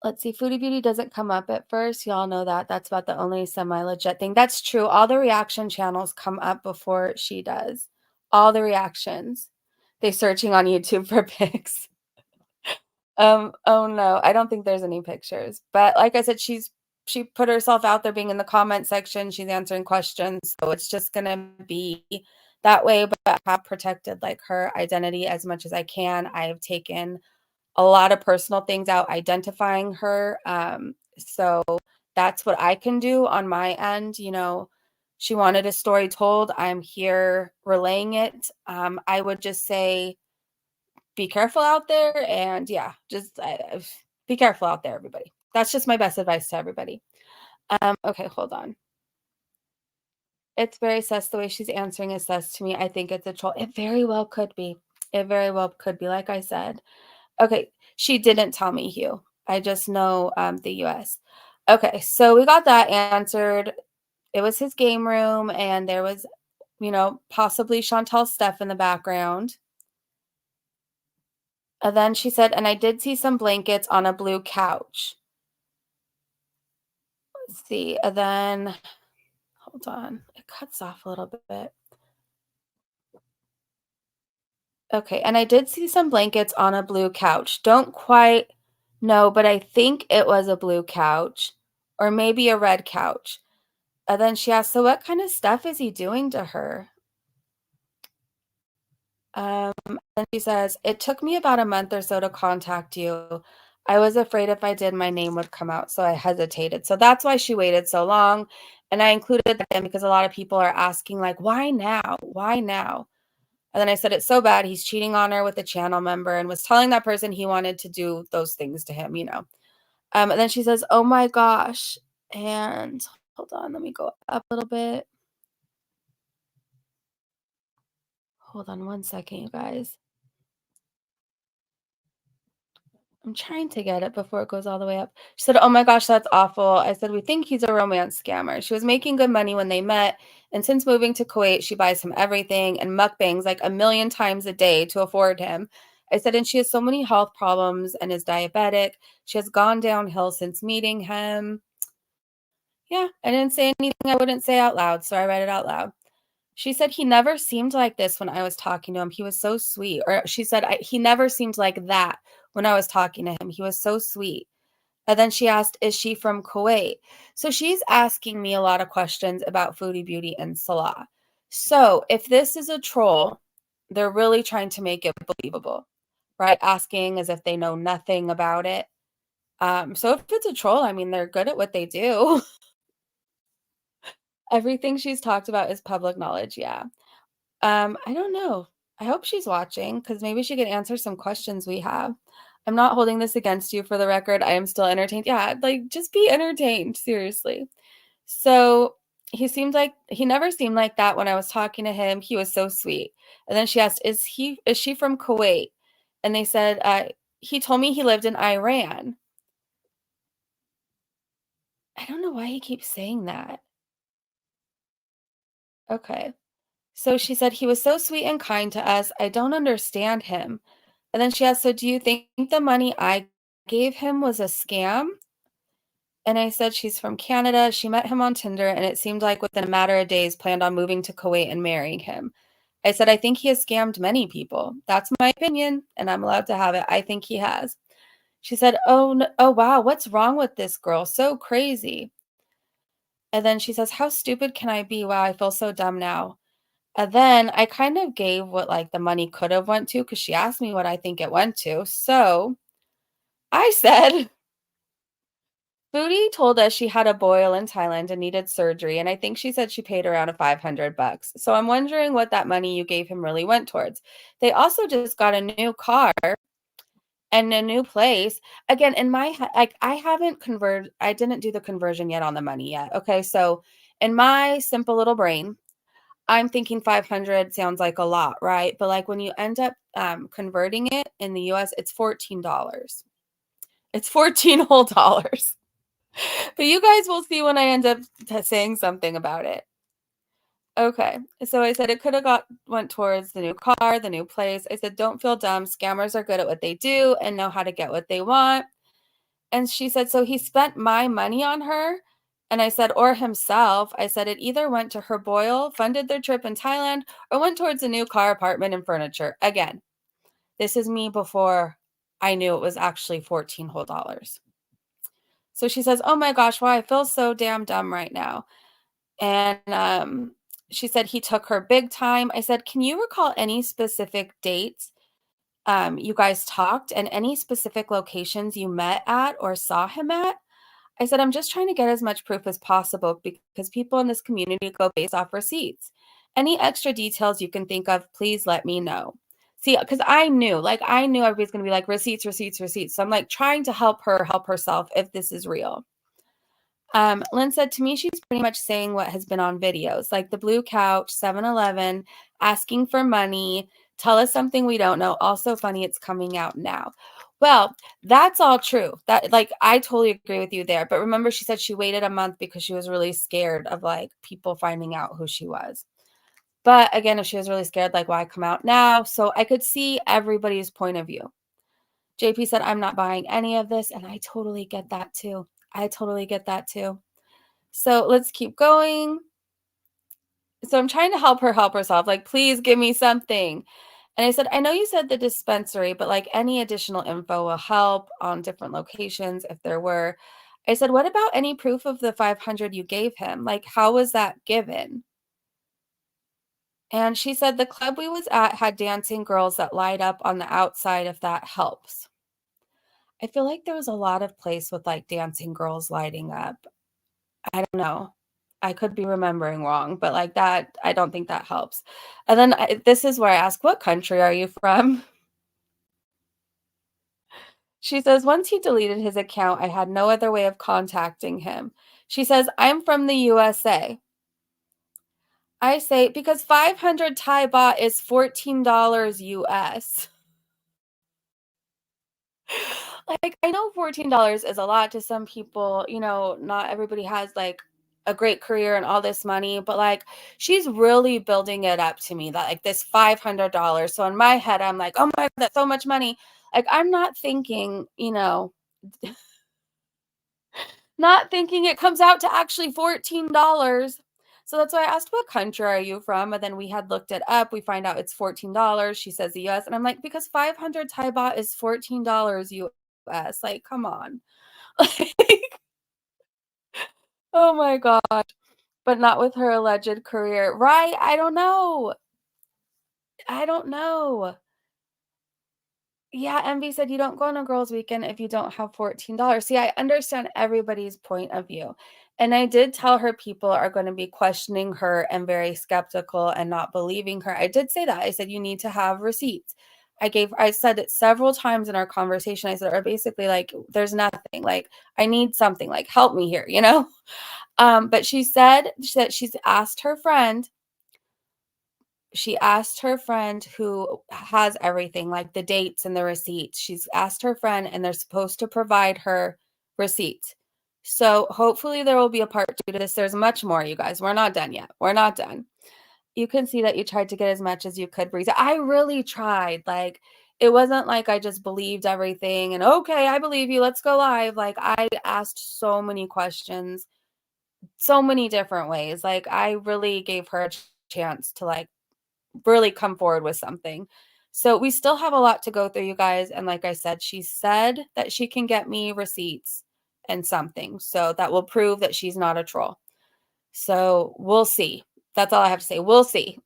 Let's see. Foodie Beauty doesn't come up at first. Y'all know that. That's about the only semi-legit thing. That's true. All the reaction channels come up before she does. All the reactions. They searching on YouTube for pics. Oh no, I don't think there's any pictures. But like I said, she put herself out there being in the comment section. She's answering questions. So it's just gonna be that way. But I have protected like her identity as much as I can. I have taken a lot of personal things out identifying her. So that's what I can do on my end. You know, she wanted a story told. I'm here relaying it. I would just say be careful out there, and yeah, just be careful out there, everybody. That's just my best advice to everybody. Okay, hold on. It's very sus. The way she's answering is sus to me. I think it's a troll. It very well could be. It very well could be, like I said. Okay, she didn't tell me, Hugh. I just know the US. Okay, so we got that answered. It was his game room, and there was, you know, possibly Chantal's stuff in the background. And then she said, and I did see some blankets on a blue couch. Let's see. And then, hold on. It cuts off a little bit. Okay. And I did see some blankets on a blue couch. Don't quite know, but I think it was a blue couch or maybe a red couch. And then she asked, so what kind of stuff is he doing to her? And she says, it took me about a month or so to contact you. I was afraid if I did, my name would come out, so I hesitated. So that's why she waited so long. And I included that in because a lot of people are asking, like, why now? Why now? And then I said, it's so bad. He's cheating on her with a channel member and was telling that person he wanted to do those things to him, you know. And then she says, oh my gosh. And hold on, let me go up a little bit. Hold on 1 second, you guys. I'm trying to get it before it goes all the way up. She said, oh my gosh, that's awful. I said, we think he's a romance scammer. She was making good money when they met. And since moving to Kuwait, she buys him everything and mukbangs like 1,000,000 times a day to afford him. I said, and she has so many health problems and is diabetic. She has gone downhill since meeting him. Yeah, I didn't say anything I wouldn't say out loud, so I read it out loud. She said he never seemed like this when I was talking to him. He was so sweet. Or she said he never seemed like that when I was talking to him. He was so sweet. And then she asked, is she from Kuwait? So she's asking me a lot of questions about Foodie Beauty and Salah. So if this is a troll, they're really trying to make it believable, right? Asking as if they know nothing about it. So if it's a troll, I mean, they're good at what they do. Everything she's talked about is public knowledge. Yeah. I don't know. I hope she's watching because maybe she could answer some questions we have. I'm not holding this against you for the record. I am still entertained. Yeah, like just be entertained, seriously. So he never seemed like that when I was talking to him. He was so sweet. And then she asked, is she from Kuwait? And they said, he told me he lived in Iran. I don't know why he keeps saying that. Okay. So she said, he was so sweet and kind to us. I don't understand him. And then she asked, so do you think the money I gave him was a scam? And I said, she's from Canada. She met him on Tinder, and it seemed like within a matter of days planned on moving to Kuwait and marrying him. I said, I think he has scammed many people. That's my opinion, and I'm allowed to have it. I think he has. She said, "Oh, oh wow, what's wrong with this girl? So crazy." And then she says, "How stupid can I be? Wow, I feel so dumb now." And then I kind of gave what like the money could have went to because she asked me what I think it went to. So I said, Foodie told us she had a boil in Thailand and needed surgery, and I think she said she paid around a 500 bucks. So I'm wondering what that money you gave him really went towards. They also just got a new car and a new place. Again, in my like I haven't converted I didn't do the conversion yet on the money yet. Okay, so in my simple little brain, I'm thinking 500 sounds like a lot, right? But like when you end up converting it in the US, it's $14. It's 14 whole dollars. But you guys will see when I end up saying something about it. Okay. So I said it could have went towards the new car, the new place. I said, don't feel dumb. Scammers are good at what they do and know how to get what they want. And she said, so he spent my money on her. And I said, or himself. I said, it either went to her boil, funded their trip in Thailand, or went towards a new car, apartment, and furniture. Again, this is me before I knew it was actually 14 whole dollars. So she says, oh my gosh, why I feel so damn dumb right now. And she said he took her big time. I said, can you recall any specific dates you guys talked and any specific locations you met at or saw him at? I said, I'm just trying to get as much proof as possible because people in this community go based off receipts. Any extra details you can think of, please let me know. See, because I knew everybody's going to be like receipts, receipts, receipts. So I'm like trying to help her help herself if this is real. Lynn said to me, she's pretty much saying what has been on videos, like the blue couch, 7-Eleven, asking for money, tell us something we don't know. Also funny, it's coming out now. Well, that's all true. That like I totally agree with you there. But remember, she said she waited a month because she was really scared of like people finding out who she was. But again, if she was really scared, like why come out now? So I could see everybody's point of view. JP said, I'm not buying any of this. And I totally get that too. I totally get that too. So let's keep going. So I'm trying to help her help herself. Like, please give me something. And I said, I know you said the dispensary, but like any additional info will help on different locations if there were. I said, what about any proof of the 500 you gave him? Like, how was that given? And she said the club we was at had dancing girls that light up on the outside if that helps. I feel like there was a lot of place with like dancing girls lighting up. I don't know. I could be remembering wrong, but like that, I don't think that helps. And then this is where I ask, what country are you from? She says, once he deleted his account, I had no other way of contacting him. She says, I'm from the USA. I say, because 500 Thai baht is $14 US. Like, I know $14 is a lot to some people, you know, not everybody has like a great career and all this money, but like she's really building it up to me that like this $500. So in my head, I'm like, oh my God, that's so much money. Like, I'm not thinking, you know, not thinking it comes out to actually $14. So that's why I asked, what country are you from? And then we had looked it up. We find out it's $14. She says the US. And I'm like, because 500 Thai baht is $14 US. Like, come on. Oh my god. But not with her alleged career. Right? I don't know. I don't know. Yeah, Envy said you don't go on a girls' weekend if you don't have $14. See, I understand everybody's point of view. And I did tell her people are going to be questioning her and very skeptical and not believing her. I did say that. I said you need to have receipts. I said it several times in our conversation. I said, or basically like, there's nothing. Like, I need something. Like, help me here, you know? But she said that she asked her friend who has everything, like the dates and the receipts. She's asked her friend, and they're supposed to provide her receipts. So hopefully there will be a part 2 to this. There's much more, you guys. We're not done yet. We're not done. You can see that you tried to get as much as you could, Breeze. I really tried. Like, it wasn't like I just believed everything and okay, I believe you. Let's go live. Like, I asked so many questions, so many different ways. Like, I really gave her a chance to like really come forward with something. So we still have a lot to go through, you guys. And like I said, she said that she can get me receipts and something. So that will prove that she's not a troll. So we'll see. That's all I have to say. We'll see.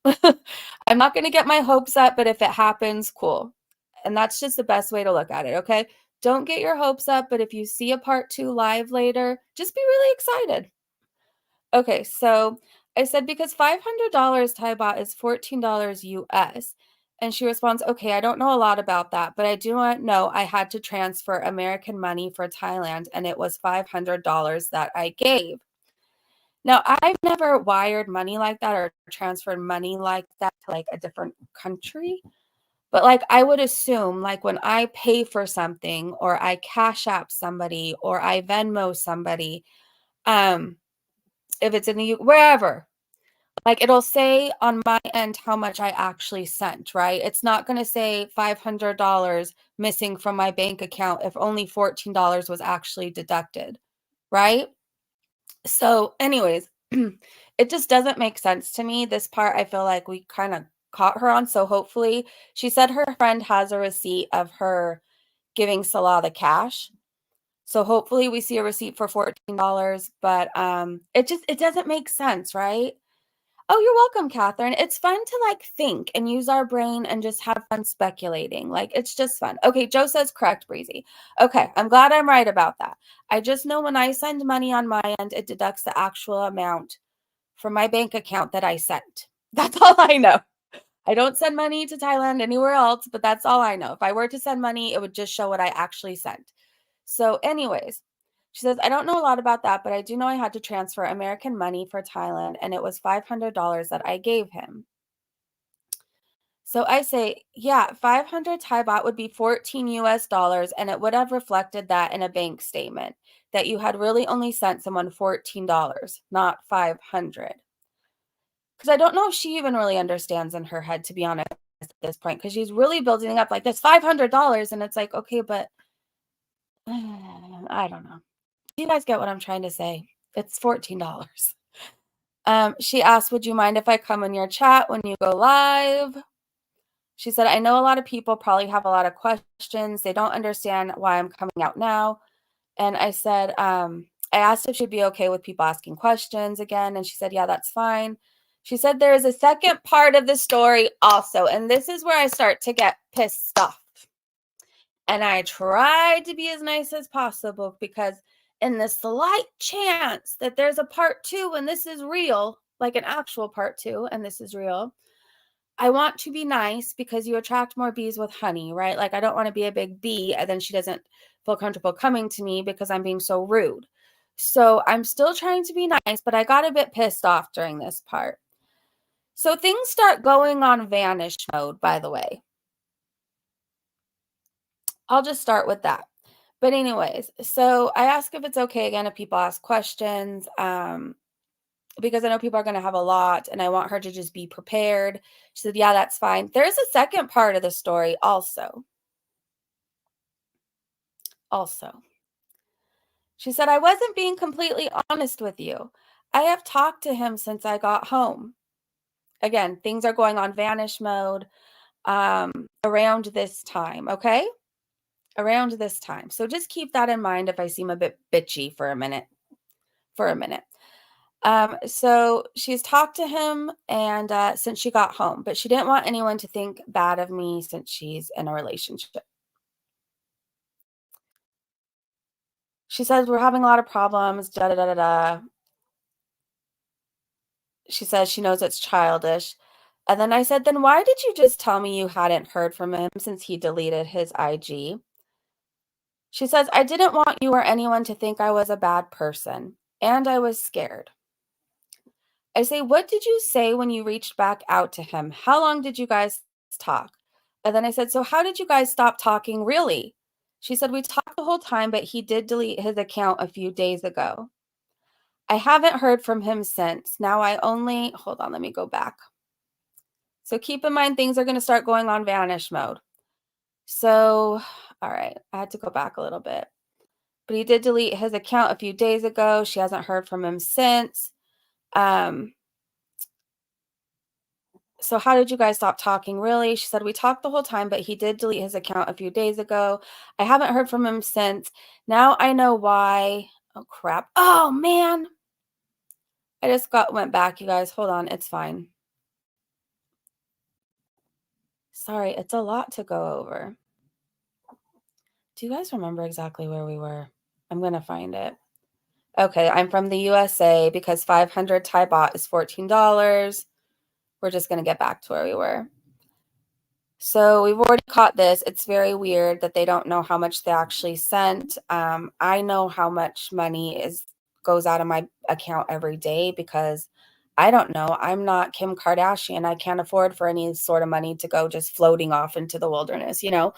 I'm not going to get my hopes up, but if it happens, cool. And that's just the best way to look at it, okay? Don't get your hopes up, but if you see a part 2 live later, just be really excited. Okay, so I said, because $500 Thai baht is $14 US. And she responds, okay, I don't know a lot about that, but I do not know I had to transfer American money for Thailand, and it was $500 that I gave. Now, I've never wired money like that or transferred money like that to like a different country. But like I would assume like when I pay for something or I Cash App somebody or I Venmo somebody, if it's in the wherever, like it'll say on my end how much I actually sent, right? It's not going to say $500 missing from my bank account if only $14 was actually deducted, right? So anyways, it just doesn't make sense to me. This part I feel like we kind of caught her on. So hopefully, she said her friend has a receipt of her giving Salah the cash. So hopefully we see a receipt for $14, but it doesn't make sense, right? Oh, you're welcome, Catherine. It's fun to like think and use our brain and just have fun speculating. Like it's just fun. Okay, Joe says correct, Breezy. Okay, I'm glad I'm right about that. I just know when I send money on my end, it deducts the actual amount from my bank account that I sent. That's all I know. I don't send money to Thailand anywhere else, but that's all I know. If I were to send money, it would just show what I actually sent. So, anyways, she says, I don't know a lot about that, but I do know I had to transfer American money for Thailand, and it was $500 that I gave him. So I say, yeah, 500 Thai baht would be 14 US dollars, and it would have reflected that in a bank statement that you had really only sent someone $14, not 500. Because I don't know if she even really understands in her head, to be honest, at this point, because she's really building up like this $500, and it's like, okay, but I don't know. You guys get what I'm trying to say. It's $14. She asked, would you mind if I come in your chat when you go live? She said, I know a lot of people probably have a lot of questions. They don't understand why I'm coming out now. And I said, I asked if she'd be okay with people asking questions again. And she said, yeah, that's fine. She said, there is a second part of the story also. And this is where I start to get pissed off. And I tried to be as nice as possible because in the slight chance that there's a part 2 and this is real, like an actual part 2 and this is real, I want to be nice because you attract more bees with honey, right? Like I don't want to be a big bee and then she doesn't feel comfortable coming to me because I'm being so rude. So I'm still trying to be nice, but I got a bit pissed off during this part. So things start going on vanish mode, by the way. I'll just start with that. But anyways, so I ask if it's okay again if people ask questions, because I know people are going to have a lot and I want her to just be prepared. She said, yeah, that's fine. There's a second part of the story also. She said, I wasn't being completely honest with you. I have talked to him since I got home. Again, things are going on vanish mode around this time, okay? Around this time. So just keep that in mind if I seem a bit bitchy for a minute. So she's talked to him and since she got home, but she didn't want anyone to think bad of me since she's in a relationship. She says we're having a lot of problems, da da da da da. She says she knows it's childish. And then I said, then why did you just tell me you hadn't heard from him since he deleted his IG? She says, I didn't want you or anyone to think I was a bad person, and I was scared. I say, what did you say when you reached back out to him? How long did you guys talk? And then I said, so how did you guys stop talking really? She said, we talked the whole time, but he did delete his account a few days ago. I haven't heard from him since. Now hold on, let me go back. So keep in mind, things are going to start going on vanish mode. So, all right, I had to go back a little bit. But he did delete his account a few days ago. She hasn't heard from him since. So how did you guys stop talking, really? She said, we talked the whole time, but he did delete his account a few days ago. I haven't heard from him since. Now I know why. Oh, crap. Oh, man. I just went back, you guys. Hold on. It's fine. Sorry, it's a lot to go over. Do you guys remember exactly where we were? I'm going to find it. Okay, I'm from the USA because 500 Thai baht is $14. We're just going to get back to where we were. So we've already caught this. It's very weird that they don't know how much they actually sent. I know how much money goes out of my account every day because I don't know. I'm not Kim Kardashian. I can't afford for any sort of money to go just floating off into the wilderness, you know?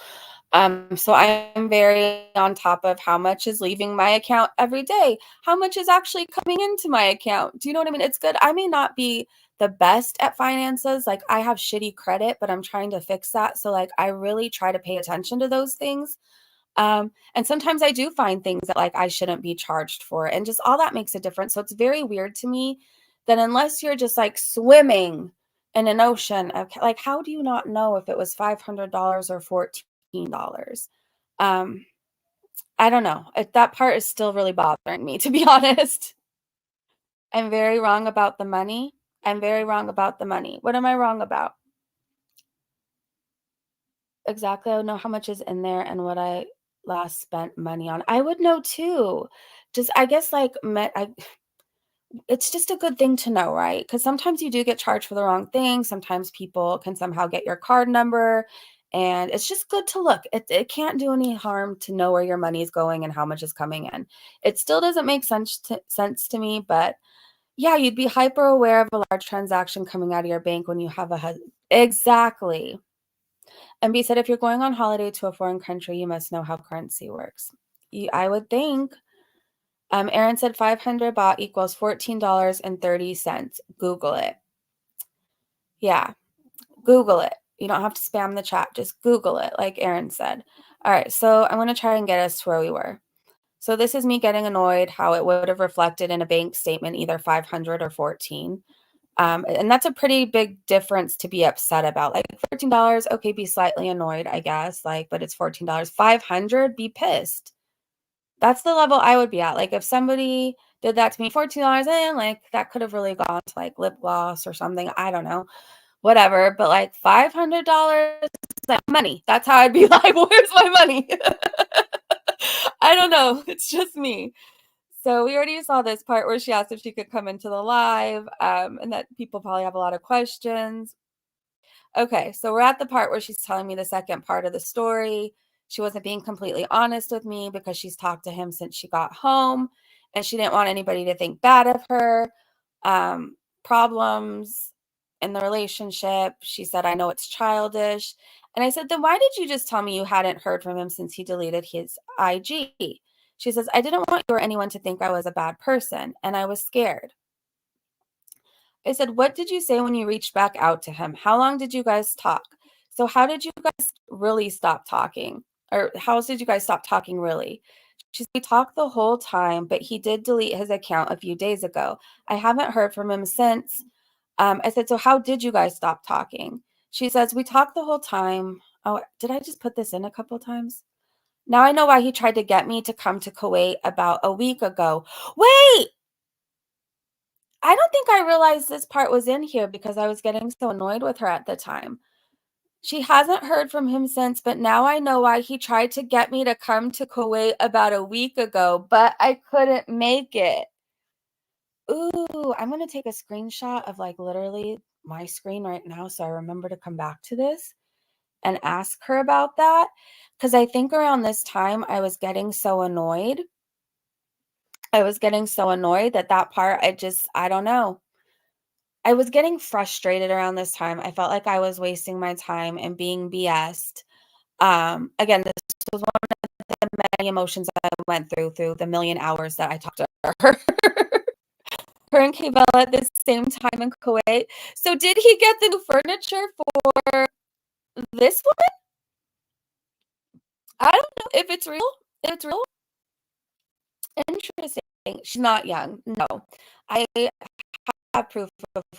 So I'm very on top of how much is leaving my account every day, how much is actually coming into my account. Do you know what I mean? It's good. I may not be the best at finances. Like I have shitty credit, but I'm trying to fix that. So like I really try to pay attention to those things. And sometimes I do find things that like I shouldn't be charged for, and just all that makes a difference. So it's very weird to me that unless you're just like swimming in an ocean of like, how do you not know if it was $500 or $14? Um, I don't know. That part is still really bothering me, to be honest. I'm very wrong about the money. I'm very wrong about the money. What am I wrong about? Exactly. I would know how much is in there and what I last spent money on. I would know too. Just, I guess, like, it's just a good thing to know, right? Because sometimes you do get charged for the wrong thing. Sometimes people can somehow get your card number. And it's just good to look. It can't do any harm to know where your money is going and how much is coming in. It still doesn't make sense to me, but yeah, you'd be hyper aware of a large transaction coming out of your bank when you have exactly. And B said, if you're going on holiday to a foreign country, you must know how currency works. I would think. Aaron said 500 baht equals $14.30. Google it. Yeah, Google it. You don't have to spam the chat. Just Google it, like Aaron said. All right, so I'm going to try and get us to where we were. So this is me getting annoyed how it would have reflected in a bank statement, either 500 or 14. And that's a pretty big difference to be upset about. Like $14, okay, be slightly annoyed, I guess. Like, but it's $14. 500, be pissed. That's the level I would be at. Like if somebody did that to me, $14, and like that could have really gone to like lip gloss or something. I don't know. Whatever. But like $500 is like money. That's how I'd be like, where's my money? I don't know. It's just me. So we already saw this part where she asked if she could come into the live, and that people probably have a lot of questions. Okay, so we're at the part where she's telling me the second part of the story. She wasn't being completely honest with me because she's talked to him since she got home, and she didn't want anybody to think bad of her. Problems in the relationship. She said, I know it's childish. And I said, then why did you just tell me you hadn't heard from him since he deleted his IG? She says, I didn't want you or anyone to think I was a bad person, and I was scared. I said, what did you say when you reached back out to him? How long did you guys talk? So how did you guys really stop talking? Or how did you guys stop talking really? She said, we talked the whole time, but he did delete his account a few days ago. I haven't heard from him since. I said, so how did you guys stop talking? She says, we talked the whole time. Oh, did I just put this in a couple times? Now I know why he tried to get me to come to Kuwait about a week ago. Wait! I don't think I realized this part was in here because I was getting so annoyed with her at the time. She hasn't heard from him since, but now I know why he tried to get me to come to Kuwait about a week ago, but I couldn't make it. Ooh, I'm going to take a screenshot of like literally my screen right now so I remember to come back to this and ask her about that. Because I think around this time I was getting so annoyed. I was getting so annoyed that part, I don't know. I was getting frustrated around this time. I felt like I was wasting my time and being BS'd. Again, this was one of the many emotions I went through the million hours that I talked to her. Her and Kay Bella at the same time in Kuwait. So did he get the new furniture for this one? I don't know if it's real. If it's real. Interesting. She's not young. No. I have proof of